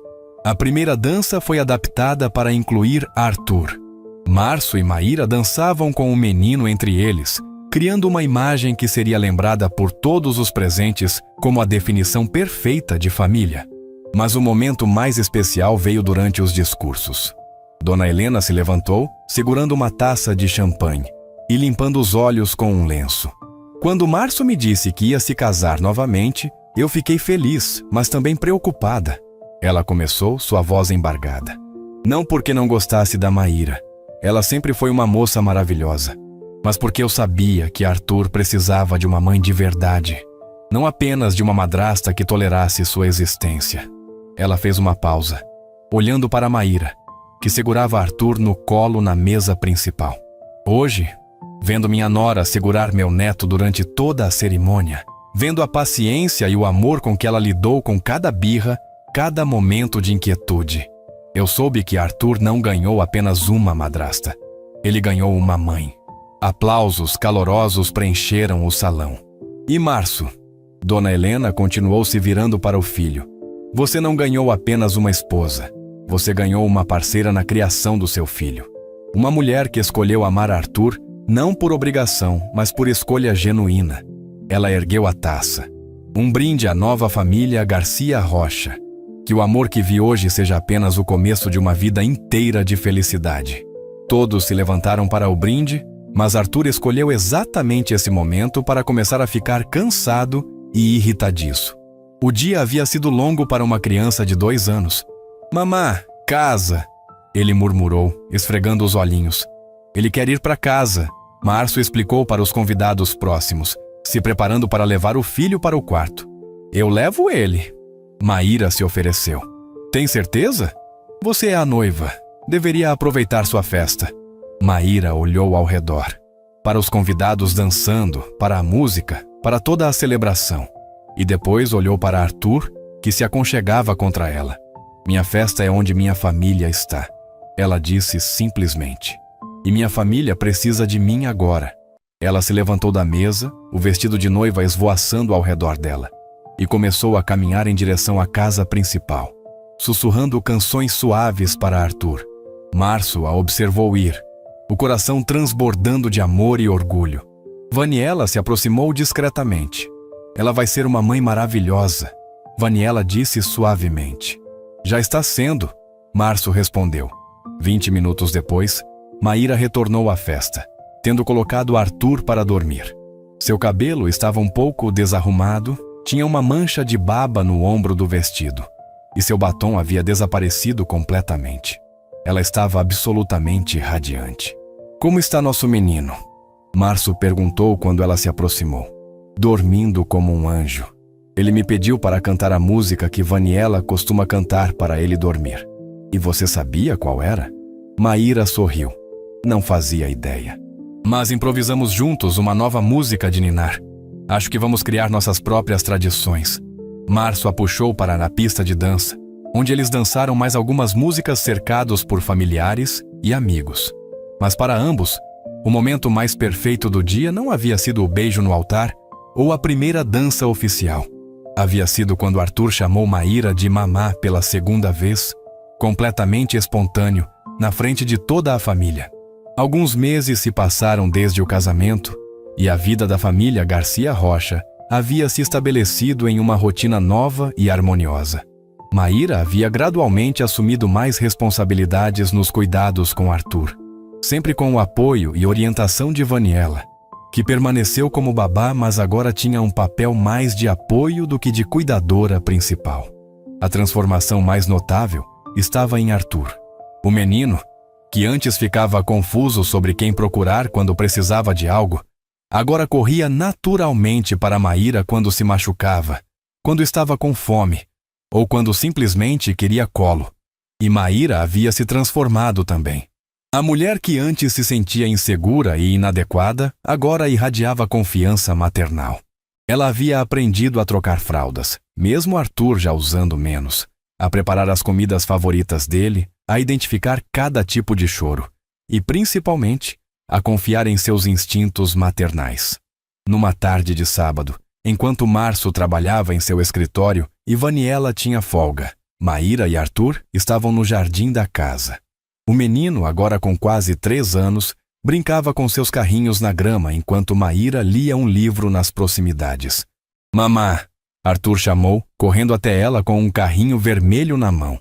A primeira dança foi adaptada para incluir Arthur. Márcio e Maíra dançavam com o menino entre eles, criando uma imagem que seria lembrada por todos os presentes como a definição perfeita de família. Mas o momento mais especial veio durante os discursos. Dona Helena se levantou, segurando uma taça de champanhe e limpando os olhos com um lenço. Quando Márcio me disse que ia se casar novamente, eu fiquei feliz, mas também preocupada. Ela começou, sua voz embargada. Não porque não gostasse da Maíra. Ela sempre foi uma moça maravilhosa. Mas porque eu sabia que Arthur precisava de uma mãe de verdade. Não apenas de uma madrasta que tolerasse sua existência. Ela fez uma pausa, olhando para Maíra, que segurava Arthur no colo na mesa principal. Hoje, vendo minha nora segurar meu neto durante toda a cerimônia, vendo a paciência e o amor com que ela lidou com cada birra, cada momento de inquietude, eu soube que Arthur não ganhou apenas uma madrasta. Ele ganhou uma mãe. Aplausos calorosos preencheram o salão. E Márcio? Dona Helena continuou se virando para o filho. Você não ganhou apenas uma esposa. Você ganhou uma parceira na criação do seu filho. Uma mulher que escolheu amar Arthur não por obrigação, mas por escolha genuína. Ela ergueu a taça. Um brinde à nova família Garcia Rocha. Que o amor que vi hoje seja apenas o começo de uma vida inteira de felicidade. Todos se levantaram para o brinde, mas Arthur escolheu exatamente esse momento para começar a ficar cansado e irritadiço. O dia havia sido longo para uma criança de 2 anos. Mamã, casa, ele murmurou, esfregando os olhinhos. Ele quer ir para casa, Márcio explicou para os convidados próximos, se preparando para levar o filho para o quarto. Eu levo ele. Maíra se ofereceu. Tem certeza? Você é a noiva. Deveria aproveitar sua festa. Maíra olhou ao redor. Para os convidados dançando, para a música, para toda a celebração. E depois olhou para Arthur, que se aconchegava contra ela. Minha festa é onde minha família está. Ela disse simplesmente. E minha família precisa de mim agora. Ela se levantou da mesa, o vestido de noiva esvoaçando ao redor dela, e começou a caminhar em direção à casa principal, sussurrando canções suaves para Arthur. Márcio a observou ir, o coração transbordando de amor e orgulho. Vaniela se aproximou discretamente. Ela vai ser uma mãe maravilhosa. Vaniela disse suavemente. Já está sendo, Março respondeu. 20 minutos depois, Maíra retornou à festa, tendo colocado Arthur para dormir. Seu cabelo estava um pouco desarrumado, tinha uma mancha de baba no ombro do vestido, e seu batom havia desaparecido completamente. Ela estava absolutamente radiante. Como está nosso menino? Março perguntou quando ela se aproximou. Dormindo como um anjo. Ele me pediu para cantar a música que Vaniela costuma cantar para ele dormir. E você sabia qual era? Maíra sorriu. Não fazia ideia. Mas improvisamos juntos uma nova música de ninar. Acho que vamos criar nossas próprias tradições. Março a puxou para na pista de dança, onde eles dançaram mais algumas músicas cercados por familiares e amigos. Mas para ambos, o momento mais perfeito do dia não havia sido o beijo no altar ou a primeira dança oficial. Havia sido quando Arthur chamou Maíra de mamá pela segunda vez, completamente espontâneo, na frente de toda a família. Alguns meses se passaram desde o casamento e a vida da família Garcia Rocha havia se estabelecido em uma rotina nova e harmoniosa. Maíra havia gradualmente assumido mais responsabilidades nos cuidados com Arthur, sempre com o apoio e orientação de Vaniela, que permaneceu como babá, mas agora tinha um papel mais de apoio do que de cuidadora principal. A transformação mais notável estava em Arthur. O menino, que antes ficava confuso sobre quem procurar quando precisava de algo, agora corria naturalmente para Maíra quando se machucava, quando estava com fome, ou quando simplesmente queria colo. E Maíra havia se transformado também. A mulher que antes se sentia insegura e inadequada, agora irradiava confiança maternal. Ela havia aprendido a trocar fraldas, mesmo Arthur já usando menos, a preparar as comidas favoritas dele, a identificar cada tipo de choro e, principalmente, a confiar em seus instintos maternais. Numa tarde de sábado, enquanto Março trabalhava em seu escritório e Vaniela tinha folga, Maíra e Arthur estavam no jardim da casa. O menino, agora com quase 3 anos, brincava com seus carrinhos na grama enquanto Maíra lia um livro nas proximidades. Mamá, Arthur chamou, correndo até ela com um carrinho vermelho na mão.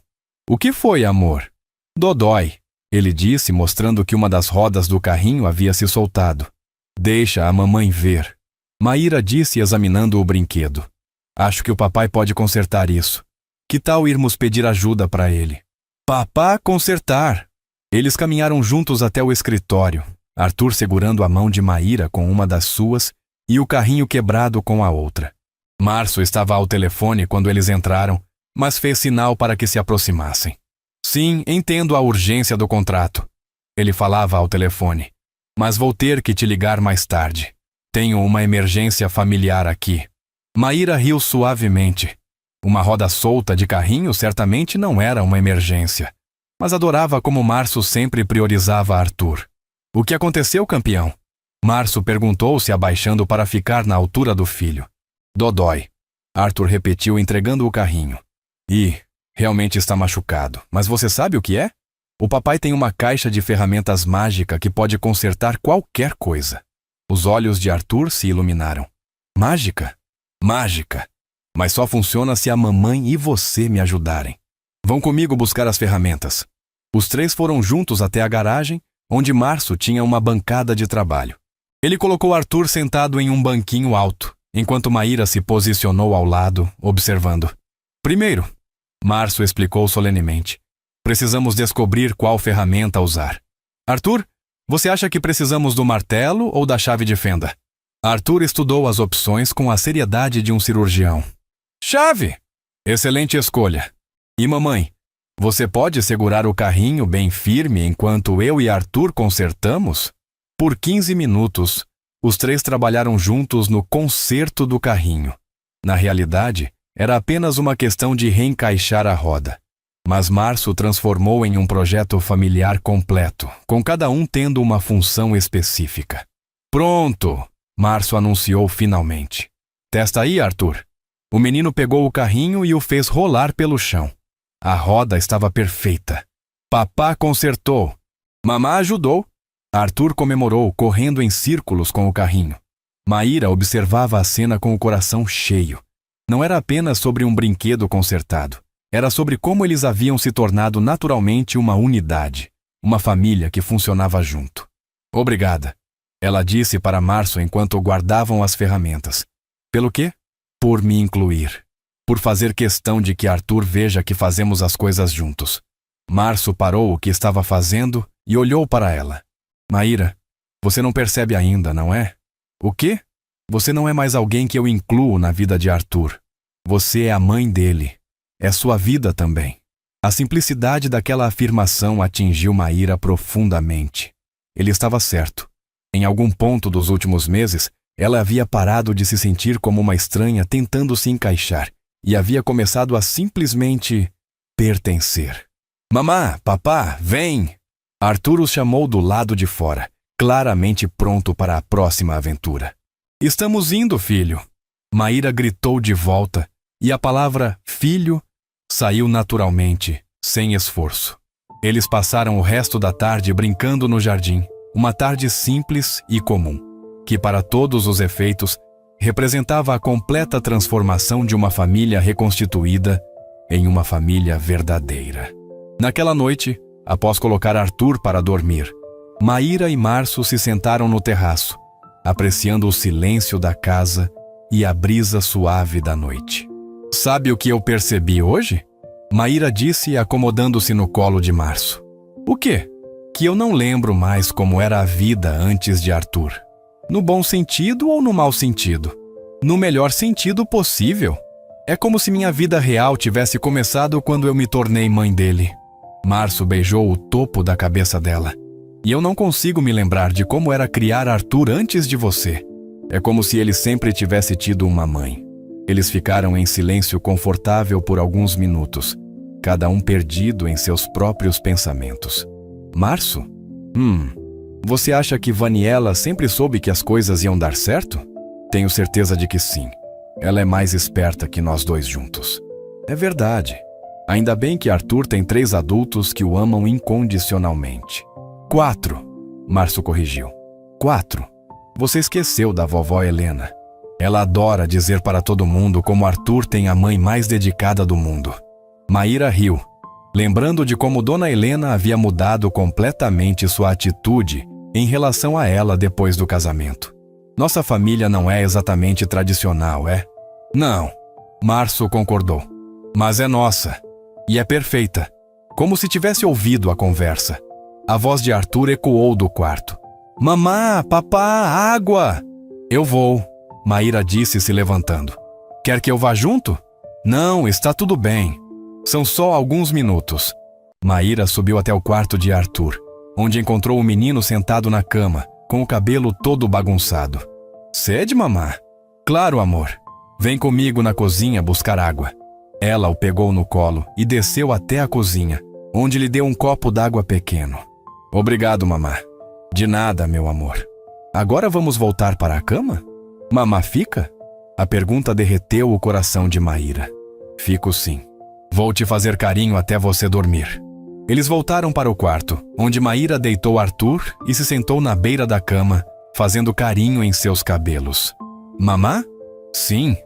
O que foi, amor? Dodói, ele disse, mostrando que uma das rodas do carrinho havia se soltado. Deixa a mamãe ver. Maíra disse, examinando o brinquedo. Acho que o papai pode consertar isso. Que tal irmos pedir ajuda para ele? Papá consertar! Eles caminharam juntos até o escritório, Arthur segurando a mão de Maíra com uma das suas e o carrinho quebrado com a outra. Março estava ao telefone quando eles entraram, mas fez sinal para que se aproximassem. Sim, entendo a urgência do contrato. Ele falava ao telefone. Mas vou ter que te ligar mais tarde. Tenho uma emergência familiar aqui. Maíra riu suavemente. Uma roda solta de carrinho certamente não era uma emergência, mas adorava como Março sempre priorizava Arthur. O que aconteceu, campeão? Março perguntou, se abaixando para ficar na altura do filho. Dodói. Arthur repetiu, entregando o carrinho. Realmente está machucado, mas você sabe o que é? O papai tem uma caixa de ferramentas mágica que pode consertar qualquer coisa. Os olhos de Arthur se iluminaram. Mágica? Mágica. Mas só funciona se a mamãe e você me ajudarem. Vão comigo buscar as ferramentas. Os 3 foram juntos até a garagem, onde Março tinha uma bancada de trabalho. Ele colocou Arthur sentado em um banquinho alto, enquanto Maíra se posicionou ao lado, observando. Primeiro, Março explicou solenemente, precisamos descobrir qual ferramenta usar. Arthur, você acha que precisamos do martelo ou da chave de fenda? Arthur estudou as opções com a seriedade de um cirurgião. Chave! Excelente escolha. E mamãe, você pode segurar o carrinho bem firme enquanto eu e Arthur consertamos? Por 15 minutos, os 3 trabalharam juntos no conserto do carrinho. Na realidade, era apenas uma questão de reencaixar a roda. Mas Março transformou em um projeto familiar completo, com cada um tendo uma função específica. Pronto! Março anunciou finalmente. Testa aí, Arthur. O menino pegou o carrinho e o fez rolar pelo chão. A roda estava perfeita. Papá consertou. Mamá ajudou. Arthur comemorou, correndo em círculos com o carrinho. Maíra observava a cena com o coração cheio. Não era apenas sobre um brinquedo consertado. Era sobre como eles haviam se tornado naturalmente uma unidade, uma família que funcionava junto. Obrigada, ela disse para Março enquanto guardavam as ferramentas. Pelo quê? Por me incluir. Por fazer questão de que Arthur veja que fazemos as coisas juntos. Março parou o que estava fazendo e olhou para ela. Maíra, você não percebe ainda, não é? O quê? Você não é mais alguém que eu incluo na vida de Arthur. Você é a mãe dele. É sua vida também. A simplicidade daquela afirmação atingiu Maíra profundamente. Ele estava certo. Em algum ponto dos últimos meses, ela havia parado de se sentir como uma estranha tentando se encaixar e havia começado a simplesmente pertencer. Mamá, papá, vem! Arthur os chamou do lado de fora, claramente pronto para a próxima aventura. Estamos indo, filho! Maíra gritou de volta e a palavra filho saiu naturalmente, sem esforço. Eles passaram o resto da tarde brincando no jardim, uma tarde simples e comum, que para todos os efeitos representava a completa transformação de uma família reconstituída em uma família verdadeira. Naquela noite, após colocar Arthur para dormir, Maíra e Março se sentaram no terraço, apreciando o silêncio da casa e a brisa suave da noite. Sabe o que eu percebi hoje? Maíra disse, acomodando-se no colo de Março. O quê? Que eu não lembro mais como era a vida antes de Arthur. No bom sentido ou no mau sentido? No melhor sentido possível. É como se minha vida real tivesse começado quando eu me tornei mãe dele. Março beijou o topo da cabeça dela. E eu não consigo me lembrar de como era criar Arthur antes de você. É como se ele sempre tivesse tido uma mãe. Eles ficaram em silêncio confortável por alguns minutos, cada um perdido em seus próprios pensamentos. Março? Você acha que Vaniela sempre soube que as coisas iam dar certo? Tenho certeza de que sim. Ela é mais esperta que nós dois juntos. É verdade. Ainda bem que Arthur tem 3 adultos que o amam incondicionalmente. 4, Março corrigiu. 4. Você esqueceu da vovó Helena. Ela adora dizer para todo mundo como Arthur tem a mãe mais dedicada do mundo. Maíra riu, lembrando de como Dona Helena havia mudado completamente sua atitude em relação a ela depois do casamento. Nossa família não é exatamente tradicional, é? Não, Março concordou. Mas é nossa. E é perfeita. Como se tivesse ouvido a conversa. A voz de Arthur ecoou do quarto. Mamá, papá, água! Eu vou, Maíra disse se levantando. Quer que eu vá junto? Não, está tudo bem. São só alguns minutos. Maíra subiu até o quarto de Arthur, onde encontrou o menino sentado na cama, com o cabelo todo bagunçado. Sede, mamá? Claro, amor. Vem comigo na cozinha buscar água. Ela o pegou no colo e desceu até a cozinha, onde lhe deu um copo d'água pequeno. Obrigado, mamá. De nada, meu amor. Agora vamos voltar para a cama? Mamá fica? A pergunta derreteu o coração de Maíra. Fico sim. Vou te fazer carinho até você dormir. Eles voltaram para o quarto, onde Maíra deitou Arthur e se sentou na beira da cama, fazendo carinho em seus cabelos. Mamá? Sim.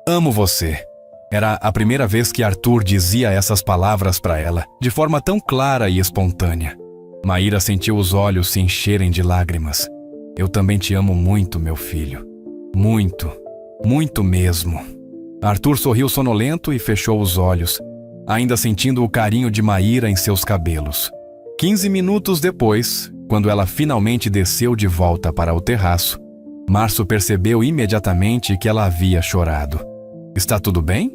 Amo você. Era a primeira vez que Arthur dizia essas palavras para ela, de forma tão clara e espontânea. Maíra sentiu os olhos se encherem de lágrimas. Eu também te amo muito, meu filho. Muito, muito mesmo. Arthur sorriu sonolento e fechou os olhos, ainda sentindo o carinho de Maíra em seus cabelos. 15 minutos depois, quando ela finalmente desceu de volta para o terraço, Março percebeu imediatamente que ela havia chorado. Está tudo bem?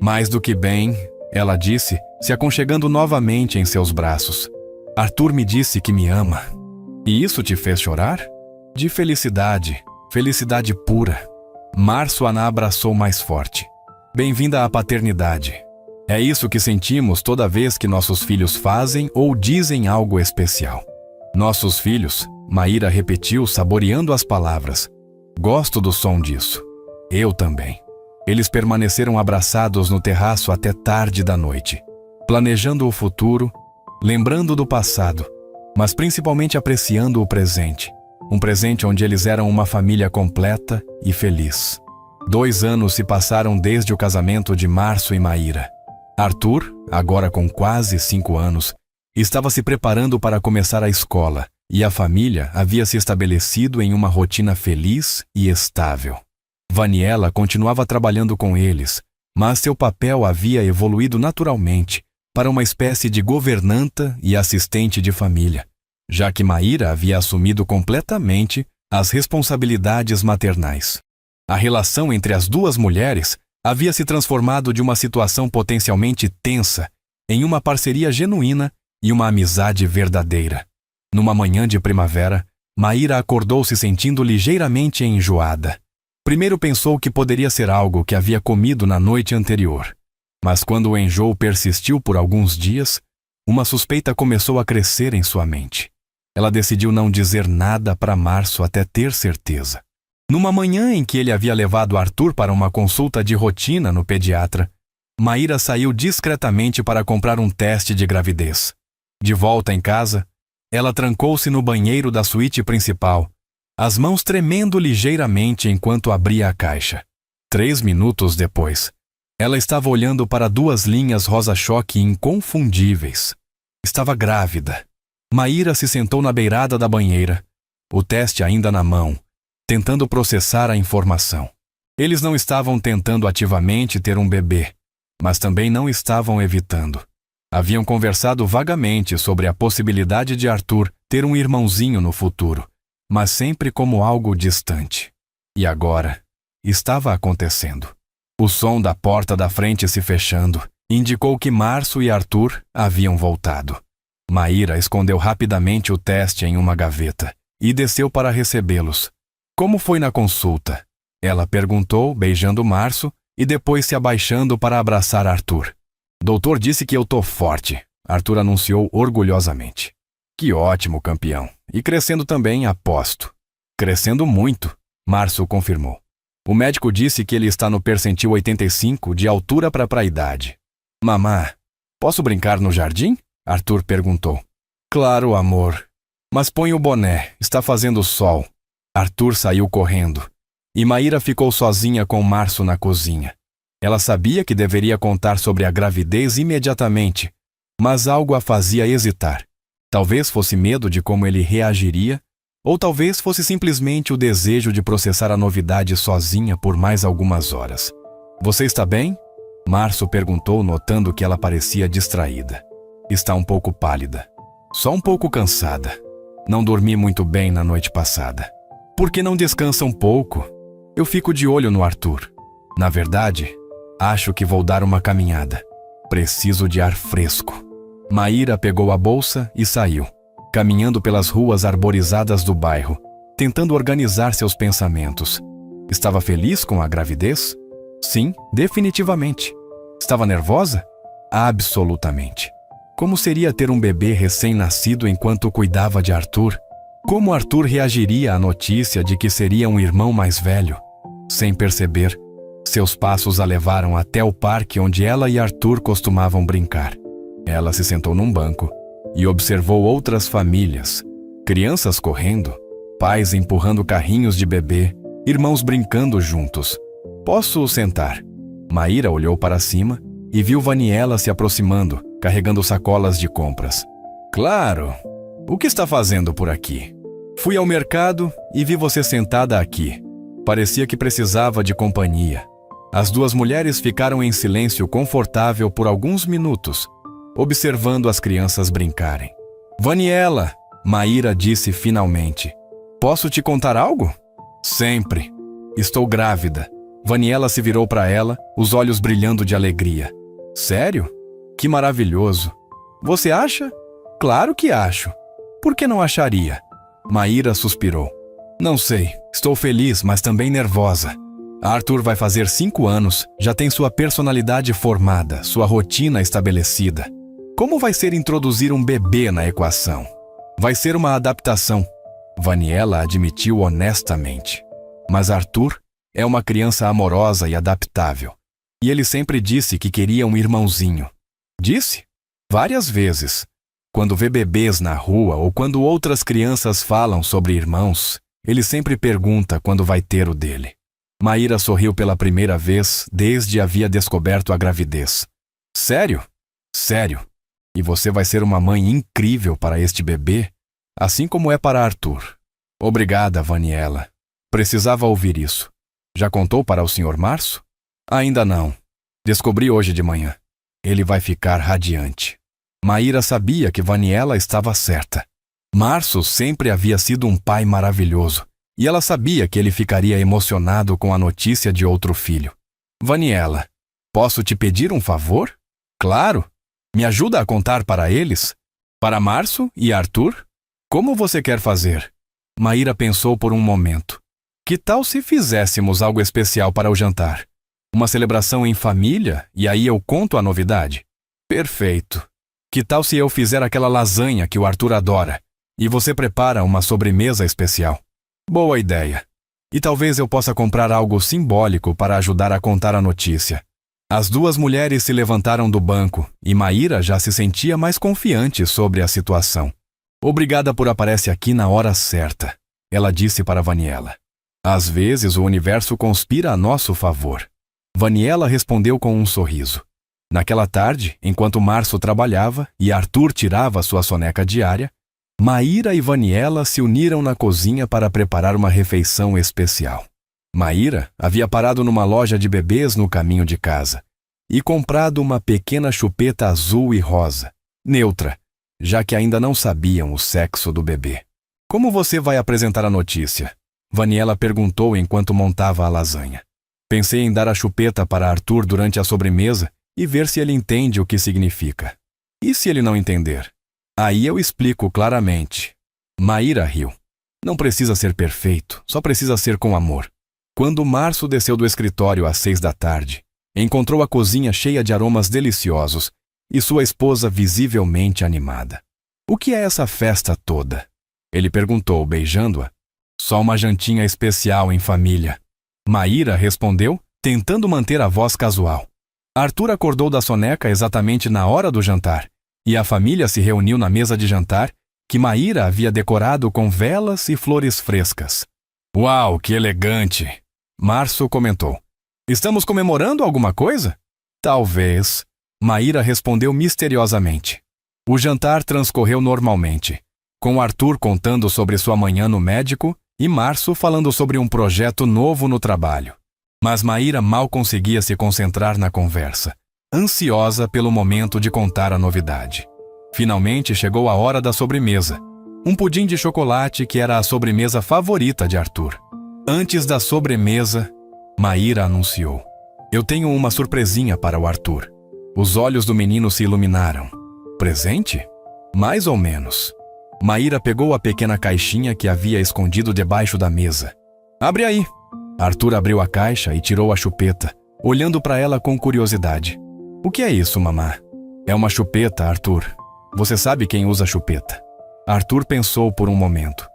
Mais do que bem, ela disse, se aconchegando novamente em seus braços. Arthur me disse que me ama. E isso te fez chorar? De felicidade, felicidade pura. Março a abraçou mais forte. Bem-vinda à paternidade. É isso que sentimos toda vez que nossos filhos fazem ou dizem algo especial. Nossos filhos, Maíra repetiu, saboreando as palavras. Gosto do som disso. Eu também. Eles permaneceram abraçados no terraço até tarde da noite, planejando o futuro, lembrando do passado, mas principalmente apreciando o presente. Um presente onde eles eram uma família completa e feliz. 2 anos se passaram desde o casamento de Março e Maíra. Arthur, agora com quase 5 anos, estava se preparando para começar a escola e a família havia se estabelecido em uma rotina feliz e estável. Vaniela continuava trabalhando com eles, mas seu papel havia evoluído naturalmente para uma espécie de governanta e assistente de família, já que Maíra havia assumido completamente as responsabilidades maternais. A relação entre as duas mulheres havia se transformado de uma situação potencialmente tensa em uma parceria genuína e uma amizade verdadeira. Numa manhã de primavera, Maíra acordou se sentindo ligeiramente enjoada. Primeiro pensou que poderia ser algo que havia comido na noite anterior. Mas quando o enjoo persistiu por alguns dias, uma suspeita começou a crescer em sua mente. Ela decidiu não dizer nada para Março até ter certeza. Numa manhã em que ele havia levado Arthur para uma consulta de rotina no pediatra, Maíra saiu discretamente para comprar um teste de gravidez. De volta em casa, ela trancou-se no banheiro da suíte principal, as mãos tremendo ligeiramente enquanto abria a caixa. 3 minutos depois, ela estava olhando para 2 linhas rosa-choque inconfundíveis. Estava grávida. Maíra se sentou na beirada da banheira, o teste ainda na mão, tentando processar a informação. Eles não estavam tentando ativamente ter um bebê, mas também não estavam evitando. Haviam conversado vagamente sobre a possibilidade de Arthur ter um irmãozinho no futuro, mas sempre como algo distante. E agora, estava acontecendo. O som da porta da frente se fechando indicou que Março e Arthur haviam voltado. Maíra escondeu rapidamente o teste em uma gaveta e desceu para recebê-los. Como foi na consulta? Ela perguntou, beijando Março e depois se abaixando para abraçar Arthur. Doutor disse que eu tô forte, Arthur anunciou orgulhosamente. Que ótimo, campeão. E crescendo também, aposto. Crescendo muito, Março confirmou. O médico disse que ele está no percentil 85 de altura para a idade. Mamã, posso brincar no jardim? Arthur perguntou. Claro, amor. Mas põe o boné, está fazendo sol. Arthur saiu correndo. E Maíra ficou sozinha com Março na cozinha. Ela sabia que deveria contar sobre a gravidez imediatamente, mas algo a fazia hesitar. Talvez fosse medo de como ele reagiria, ou talvez fosse simplesmente o desejo de processar a novidade sozinha por mais algumas horas. Você está bem? Março perguntou, notando que ela parecia distraída. Está um pouco pálida. Só um pouco cansada. Não dormi muito bem na noite passada. Por que não descansa um pouco? Eu fico de olho no Arthur. Na verdade, acho que vou dar uma caminhada. Preciso de ar fresco. Maíra pegou a bolsa e saiu, caminhando pelas ruas arborizadas do bairro, tentando organizar seus pensamentos. Estava feliz com a gravidez? Sim, definitivamente. Estava nervosa? Absolutamente. Como seria ter um bebê recém-nascido enquanto cuidava de Arthur? Como Arthur reagiria à notícia de que seria um irmão mais velho? Sem perceber, seus passos a levaram até o parque onde ela e Arthur costumavam brincar. Ela se sentou num banco e observou outras famílias, crianças correndo, pais empurrando carrinhos de bebê, irmãos brincando juntos. Posso sentar? Maíra olhou para cima e viu Vaniela se aproximando, carregando sacolas de compras. Claro! O que está fazendo por aqui? Fui ao mercado e vi você sentada aqui. Parecia que precisava de companhia. As 2 mulheres ficaram em silêncio confortável por alguns minutos, observando as crianças brincarem. Vaniela, Maíra disse finalmente. Posso te contar algo? Sempre. Estou grávida. Vaniela se virou para ela, os olhos brilhando de alegria. Sério? Que maravilhoso. Você acha? Claro que acho. Por que não acharia? Maíra suspirou. Não sei, estou feliz, mas também nervosa. Arthur vai fazer 5 anos, já tem sua personalidade formada, sua rotina estabelecida. Como vai ser introduzir um bebê na equação? Vai ser uma adaptação, Vaniela admitiu honestamente. Mas Arthur é uma criança amorosa e adaptável. E ele sempre disse que queria um irmãozinho. Disse? Várias vezes. Quando vê bebês na rua ou quando outras crianças falam sobre irmãos, ele sempre pergunta quando vai ter o dele. Maíra sorriu pela primeira vez desde havia descoberto a gravidez. Sério? Sério. E você vai ser uma mãe incrível para este bebê, assim como é para Arthur. Obrigada, Vaniela. Precisava ouvir isso. Já contou para o Sr. Março? Ainda não. Descobri hoje de manhã. Ele vai ficar radiante. Maíra sabia que Vaniela estava certa. Março sempre havia sido um pai maravilhoso, e ela sabia que ele ficaria emocionado com a notícia de outro filho. Vaniela, posso te pedir um favor? Claro. Me ajuda a contar para eles? Para Março e Arthur? Como você quer fazer? Maíra pensou por um momento. Que tal se fizéssemos algo especial para o jantar? Uma celebração em família, e aí eu conto a novidade? Perfeito. Que tal se eu fizer aquela lasanha que o Arthur adora, e você prepara uma sobremesa especial? Boa ideia. E talvez eu possa comprar algo simbólico para ajudar a contar a notícia. As duas mulheres se levantaram do banco, e Maíra já se sentia mais confiante sobre a situação. Obrigada por aparecer aqui na hora certa, ela disse para Vaniela. Às vezes o universo conspira a nosso favor. Vaniela respondeu com um sorriso. Naquela tarde, enquanto Março trabalhava e Arthur tirava sua soneca diária, Maíra e Vaniela se uniram na cozinha para preparar uma refeição especial. Maíra havia parado numa loja de bebês no caminho de casa e comprado uma pequena chupeta azul e rosa, neutra, já que ainda não sabiam o sexo do bebê. Como você vai apresentar a notícia? Vaniela perguntou enquanto montava a lasanha. Pensei em dar a chupeta para Arthur durante a sobremesa e ver se ele entende o que significa. E se ele não entender? Aí eu explico claramente. Maíra riu. Não precisa ser perfeito, só precisa ser com amor. Quando Março desceu do escritório às 6 da tarde, encontrou a cozinha cheia de aromas deliciosos e sua esposa visivelmente animada. O que é essa festa toda? Ele perguntou, beijando-a. Só uma jantinha especial em família. Maíra respondeu, tentando manter a voz casual. Arthur acordou da soneca exatamente na hora do jantar, e a família se reuniu na mesa de jantar, que Maíra havia decorado com velas e flores frescas. Uau, que elegante! Março comentou. Estamos comemorando alguma coisa? Talvez. Maíra respondeu misteriosamente. O jantar transcorreu normalmente, com Arthur contando sobre sua manhã no médico e Março falando sobre um projeto novo no trabalho. Mas Maíra mal conseguia se concentrar na conversa, ansiosa pelo momento de contar a novidade. Finalmente chegou a hora da sobremesa, um pudim de chocolate que era a sobremesa favorita de Arthur. Antes da sobremesa, Maíra anunciou. Eu tenho uma surpresinha para o Arthur. Os olhos do menino se iluminaram. Presente? Mais ou menos. Maíra pegou a pequena caixinha que havia escondido debaixo da mesa. Abre aí! Arthur abriu a caixa e tirou a chupeta, olhando para ela com curiosidade. O que é isso, mamá? É uma chupeta, Arthur. Você sabe quem usa chupeta? Arthur pensou por um momento.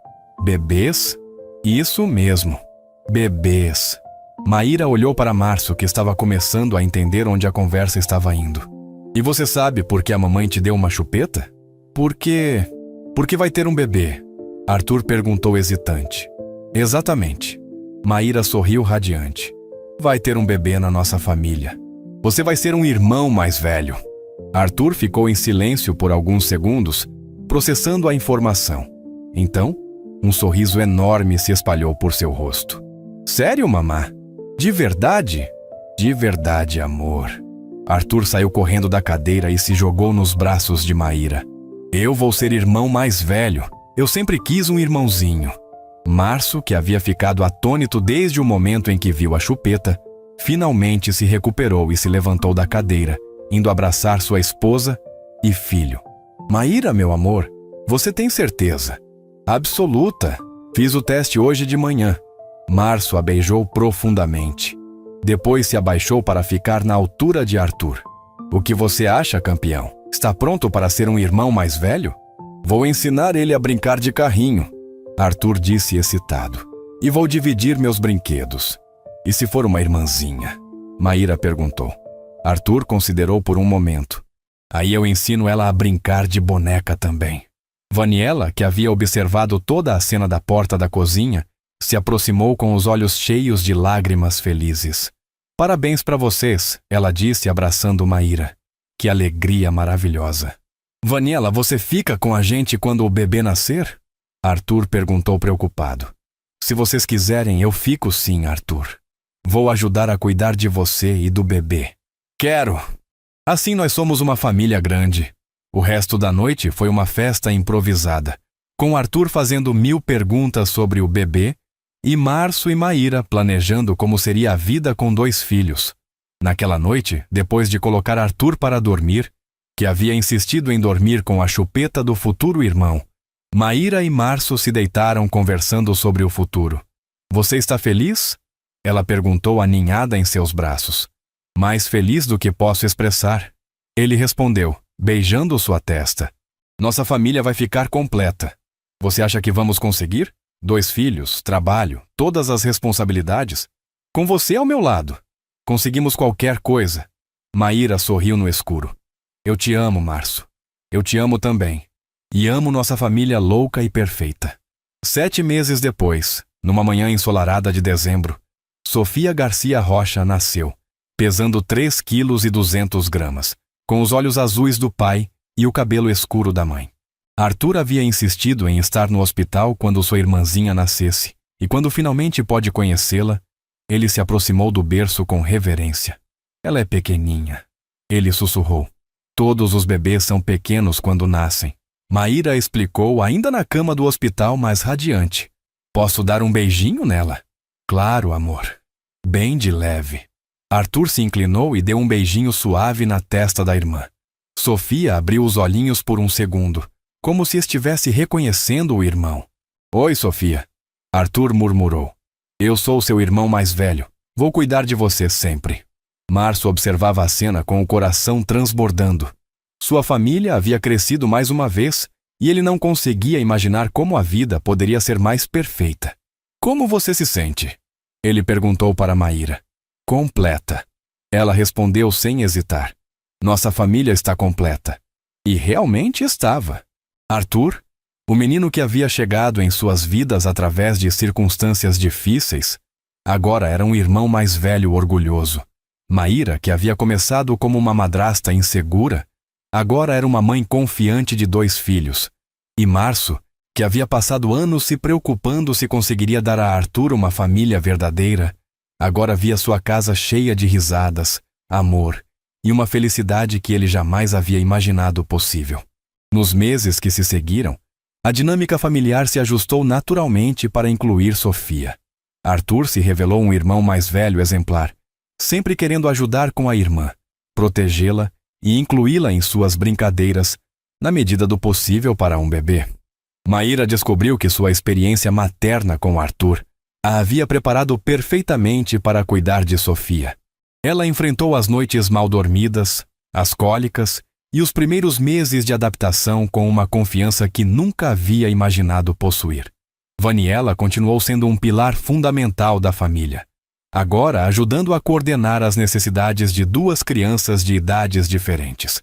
Bebês? Isso mesmo. Bebês. Maíra olhou para Março, que estava começando a entender onde a conversa estava indo. E você sabe por que a mamãe te deu uma chupeta? Porque vai ter um bebê. Arthur perguntou hesitante. Exatamente. Maíra sorriu radiante. Vai ter um bebê na nossa família. Você vai ser um irmão mais velho. Arthur ficou em silêncio por alguns segundos, processando a informação. Então, um sorriso enorme se espalhou por seu rosto. Sério, mamá? De verdade? De verdade, amor. Arthur saiu correndo da cadeira e se jogou nos braços de Maíra. Eu vou ser irmão mais velho. Eu sempre quis um irmãozinho. Março, que havia ficado atônito desde o momento em que viu a chupeta, finalmente se recuperou e se levantou da cadeira, indo abraçar sua esposa e filho. Maíra, meu amor, você tem certeza? Absoluta. Fiz o teste hoje de manhã. Março a beijou profundamente. Depois se abaixou para ficar na altura de Arthur. O que você acha, campeão? Está pronto para ser um irmão mais velho? Vou ensinar ele a brincar de carrinho, Arthur disse excitado. E vou dividir meus brinquedos. E se for uma irmãzinha? Maíra perguntou. Arthur considerou por um momento. Aí eu ensino ela a brincar de boneca também. Vaniela, que havia observado toda a cena da porta da cozinha, se aproximou com os olhos cheios de lágrimas felizes. Parabéns para vocês, ela disse abraçando Maíra. Que alegria maravilhosa. Vaniela, você fica com a gente quando o bebê nascer? Arthur perguntou preocupado. Se vocês quiserem, eu fico sim, Arthur. Vou ajudar a cuidar de você e do bebê. Quero! Assim nós somos uma família grande. O resto da noite foi uma festa improvisada, com Arthur fazendo 1000 perguntas sobre o bebê e Março e Maíra planejando como seria a vida com 2 filhos. Naquela noite, depois de colocar Arthur para dormir, que havia insistido em dormir com a chupeta do futuro irmão, Maíra e Março se deitaram conversando sobre o futuro. Você está feliz? Ela perguntou aninhada em seus braços. Mais feliz do que posso expressar. Ele respondeu, beijando sua testa. Nossa família vai ficar completa. Você acha que vamos conseguir? 2 filhos, trabalho, todas as responsabilidades? Com você ao meu lado. Conseguimos qualquer coisa. Maíra sorriu no escuro. Eu te amo, Março. Eu te amo também. E amo nossa família louca e perfeita. 7 meses depois, numa manhã ensolarada de dezembro, Sofia Garcia Rocha nasceu, pesando 3,2 kg, com os olhos azuis do pai e o cabelo escuro da mãe. Arthur havia insistido em estar no hospital quando sua irmãzinha nascesse, e quando finalmente pôde conhecê-la, ele se aproximou do berço com reverência. Ela é pequeninha. Ele sussurrou. Todos os bebês são pequenos quando nascem. Maíra explicou ainda na cama do hospital, mais radiante. Posso dar um beijinho nela? Claro, amor. Bem de leve. Arthur se inclinou e deu um beijinho suave na testa da irmã. Sofia abriu os olhinhos por um segundo, como se estivesse reconhecendo o irmão. Oi, Sofia. Arthur murmurou. Eu sou seu irmão mais velho. Vou cuidar de você sempre. Março observava a cena com o coração transbordando. Sua família havia crescido mais uma vez e ele não conseguia imaginar como a vida poderia ser mais perfeita. Como você se sente? Ele perguntou para Maíra. Completa. Ela respondeu sem hesitar. Nossa família está completa. E realmente estava. Arthur, o menino que havia chegado em suas vidas através de circunstâncias difíceis, agora era um irmão mais velho orgulhoso. Maíra, que havia começado como uma madrasta insegura, agora era uma mãe confiante de 2 filhos. E Março, que havia passado anos se preocupando se conseguiria dar a Arthur uma família verdadeira, agora via sua casa cheia de risadas, amor e uma felicidade que ele jamais havia imaginado possível. Nos meses que se seguiram, a dinâmica familiar se ajustou naturalmente para incluir Sofia. Arthur se revelou um irmão mais velho exemplar, sempre querendo ajudar com a irmã, protegê-la e incluí-la em suas brincadeiras, na medida do possível para um bebê. Maíra descobriu que sua experiência materna com Arthur a havia preparado perfeitamente para cuidar de Sofia. Ela enfrentou as noites mal dormidas, as cólicas e os primeiros meses de adaptação com uma confiança que nunca havia imaginado possuir. Vaniela continuou sendo um pilar fundamental da família, agora ajudando a coordenar as necessidades de 2 crianças de idades diferentes.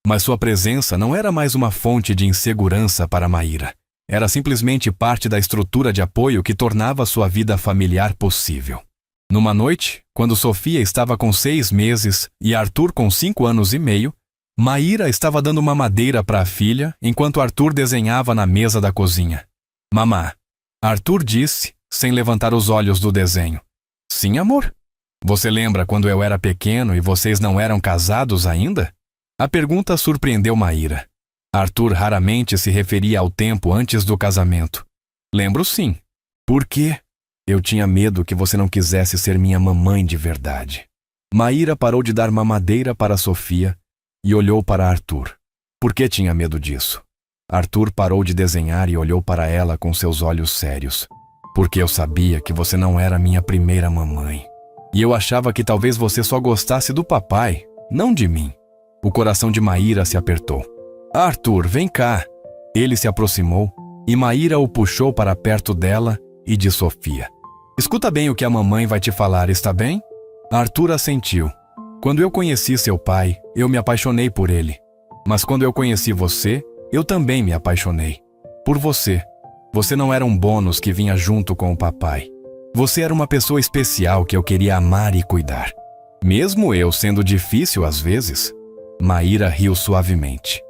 Mas sua presença não era mais uma fonte de insegurança para Maíra. Era simplesmente parte da estrutura de apoio que tornava sua vida familiar possível. Numa noite, quando Sofia estava com 6 meses e Arthur com 5 anos e meio, Maíra estava dando mamadeira para a filha enquanto Arthur desenhava na mesa da cozinha. Mamá, Arthur disse, sem levantar os olhos do desenho. Sim, amor? Você lembra quando eu era pequeno e vocês não eram casados ainda? A pergunta surpreendeu Maíra. Arthur raramente se referia ao tempo antes do casamento. Lembro sim. Por quê? Eu tinha medo que você não quisesse ser minha mamãe de verdade. Maíra parou de dar mamadeira para Sofia e olhou para Arthur. Por que tinha medo disso? Arthur parou de desenhar e olhou para ela com seus olhos sérios. Porque eu sabia que você não era minha primeira mamãe. E eu achava que talvez você só gostasse do papai, não de mim. O coração de Maíra se apertou. Arthur, vem cá. Ele se aproximou e Maíra o puxou para perto dela e de Sofia. Escuta bem o que a mamãe vai te falar, está bem? Arthur assentiu. Quando eu conheci seu pai, eu me apaixonei por ele. Mas quando eu conheci você, eu também me apaixonei. Por você. Você não era um bônus que vinha junto com o papai. Você era uma pessoa especial que eu queria amar e cuidar. Mesmo eu sendo difícil às vezes. Maíra riu suavemente.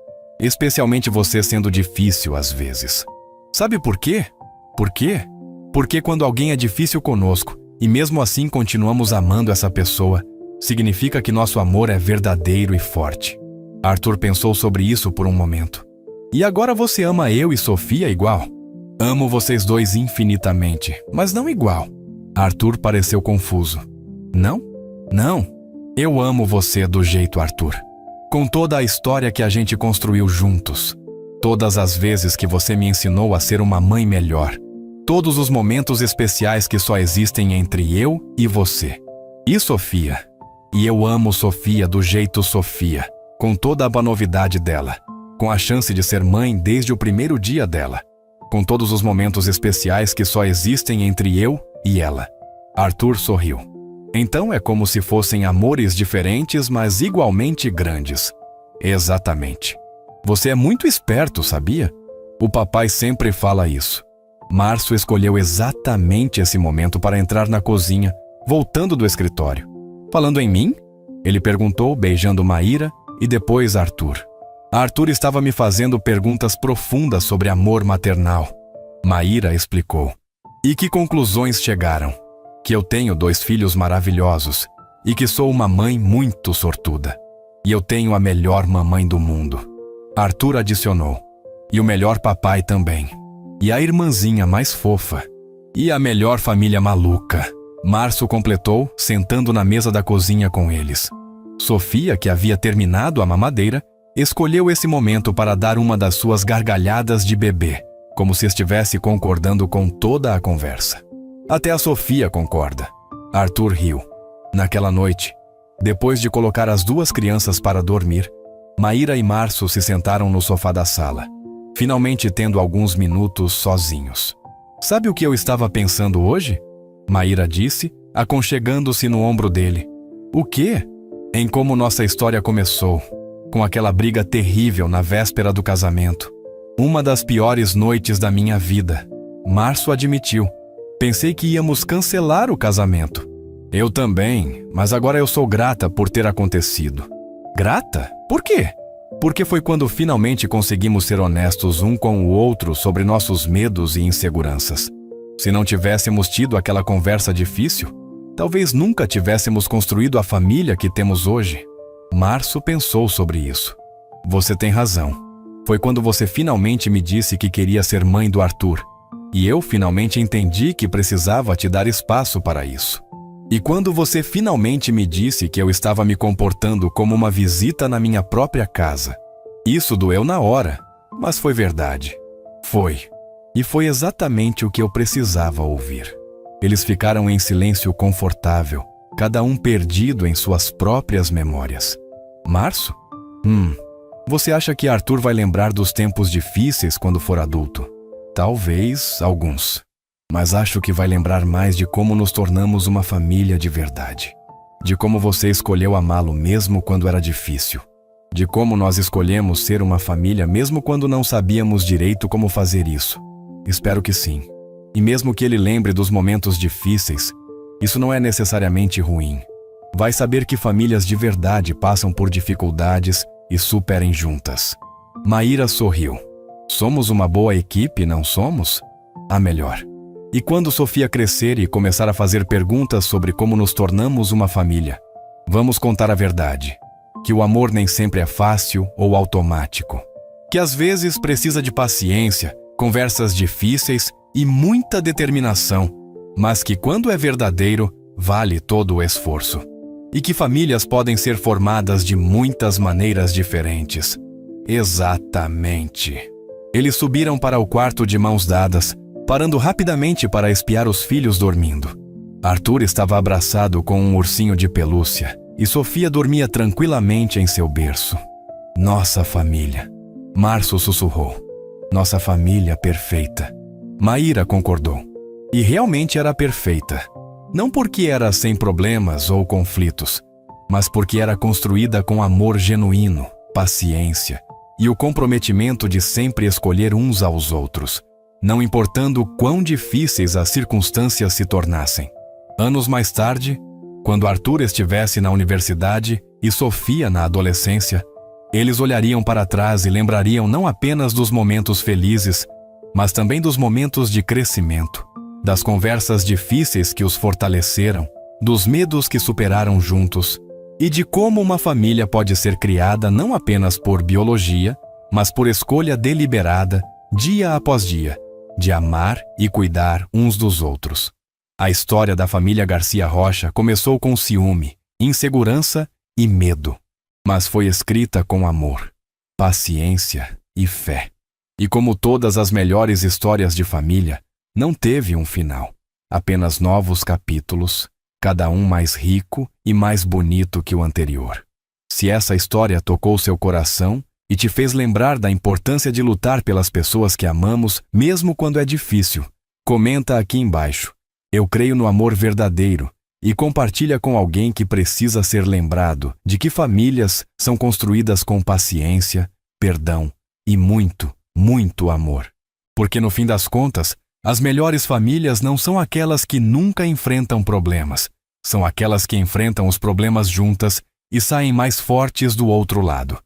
Especialmente você sendo difícil às vezes. Sabe por quê? Por quê? Porque quando alguém é difícil conosco, e mesmo assim continuamos amando essa pessoa, significa que nosso amor é verdadeiro e forte. Arthur pensou sobre isso por um momento. E agora você ama eu e Sofia igual? Amo vocês dois infinitamente, mas não igual. Arthur pareceu confuso. Não? Não. Eu amo você do jeito Arthur. Com toda a história que a gente construiu juntos. Todas as vezes que você me ensinou a ser uma mãe melhor. Todos os momentos especiais que só existem entre eu e você. E Sofia. E eu amo Sofia do jeito Sofia, com toda a novidade dela, com a chance de ser mãe desde o primeiro dia dela, com todos os momentos especiais que só existem entre eu e ela. Arthur sorriu. Então é como se fossem amores diferentes, mas igualmente grandes. Exatamente. Você é muito esperto, sabia? O papai sempre fala isso. Márcio escolheu exatamente esse momento para entrar na cozinha, voltando do escritório. Falando em mim? Ele perguntou, beijando Maíra e depois Arthur. Arthur estava me fazendo perguntas profundas sobre amor maternal. Maíra explicou. E que conclusões chegaram? Que eu tenho 2 filhos maravilhosos e que sou uma mãe muito sortuda. E eu tenho a melhor mamãe do mundo. Arthur adicionou. E o melhor papai também. E a irmãzinha mais fofa. E a melhor família maluca. Márcio completou, sentando na mesa da cozinha com eles. Sofia, que havia terminado a mamadeira, escolheu esse momento para dar uma das suas gargalhadas de bebê, como se estivesse concordando com toda a conversa. Até a Sofia concorda. Arthur riu. Naquela noite, depois de colocar as 2 crianças para dormir, Maíra e Márcio se sentaram no sofá da sala, finalmente tendo alguns minutos sozinhos. Sabe o que eu estava pensando hoje? Maíra disse, aconchegando-se no ombro dele. O quê? Em como nossa história começou, com aquela briga terrível na véspera do casamento. Uma das piores noites da minha vida. Márcio admitiu. Pensei que íamos cancelar o casamento. Eu também, mas agora eu sou grata por ter acontecido. Grata? Por quê? Porque foi quando finalmente conseguimos ser honestos um com o outro sobre nossos medos e inseguranças. Se não tivéssemos tido aquela conversa difícil, talvez nunca tivéssemos construído a família que temos hoje. Márcio pensou sobre isso. Você tem razão. Foi quando você finalmente me disse que queria ser mãe do Arthur. E eu finalmente entendi que precisava te dar espaço para isso. E quando você finalmente me disse que eu estava me comportando como uma visita na minha própria casa. Isso doeu na hora, mas foi verdade. Foi. E foi exatamente o que eu precisava ouvir. Eles ficaram em silêncio confortável, cada um perdido em suas próprias memórias. Márcio? Você acha que Arthur vai lembrar dos tempos difíceis quando for adulto? Talvez alguns. Mas acho que vai lembrar mais de como nos tornamos uma família de verdade. De como você escolheu amá-lo mesmo quando era difícil. De como nós escolhemos ser uma família mesmo quando não sabíamos direito como fazer isso. Espero que sim. E mesmo que ele lembre dos momentos difíceis, isso não é necessariamente ruim. Vai saber que famílias de verdade passam por dificuldades e superem juntas. Maíra sorriu. Somos uma boa equipe, não somos? A melhor. E quando Sofia crescer e começar a fazer perguntas sobre como nos tornamos uma família, vamos contar a verdade. Que o amor nem sempre é fácil ou automático. Que às vezes precisa de paciência, conversas difíceis e muita determinação, mas que quando é verdadeiro, vale todo o esforço. E que famílias podem ser formadas de muitas maneiras diferentes. Exatamente. Eles subiram para o quarto de mãos dadas, parando rapidamente para espiar os filhos dormindo. Arthur estava abraçado com um ursinho de pelúcia e Sofia dormia tranquilamente em seu berço. Nossa família. Márcio sussurrou. Nossa família perfeita. Maíra concordou. E realmente era perfeita. Não porque era sem problemas ou conflitos, mas porque era construída com amor genuíno, paciência e o comprometimento de sempre escolher uns aos outros, não importando quão difíceis as circunstâncias se tornassem. Anos mais tarde, quando Arthur estivesse na universidade e Sofia na adolescência, eles olhariam para trás e lembrariam não apenas dos momentos felizes, mas também dos momentos de crescimento, das conversas difíceis que os fortaleceram, dos medos que superaram juntos e de como uma família pode ser criada não apenas por biologia, mas por escolha deliberada, dia após dia, de amar e cuidar uns dos outros. A história da família Garcia Rocha começou com ciúme, insegurança e medo, mas foi escrita com amor, paciência e fé. E como todas as melhores histórias de família, não teve um final, apenas novos capítulos, cada um mais rico e mais bonito que o anterior. Se essa história tocou seu coração e te fez lembrar da importância de lutar pelas pessoas que amamos, mesmo quando é difícil, comenta aqui embaixo. Eu creio no amor verdadeiro e compartilha com alguém que precisa ser lembrado de que famílias são construídas com paciência, perdão e muito, muito amor. Porque no fim das contas, as melhores famílias não são aquelas que nunca enfrentam problemas, são aquelas que enfrentam os problemas juntas e saem mais fortes do outro lado.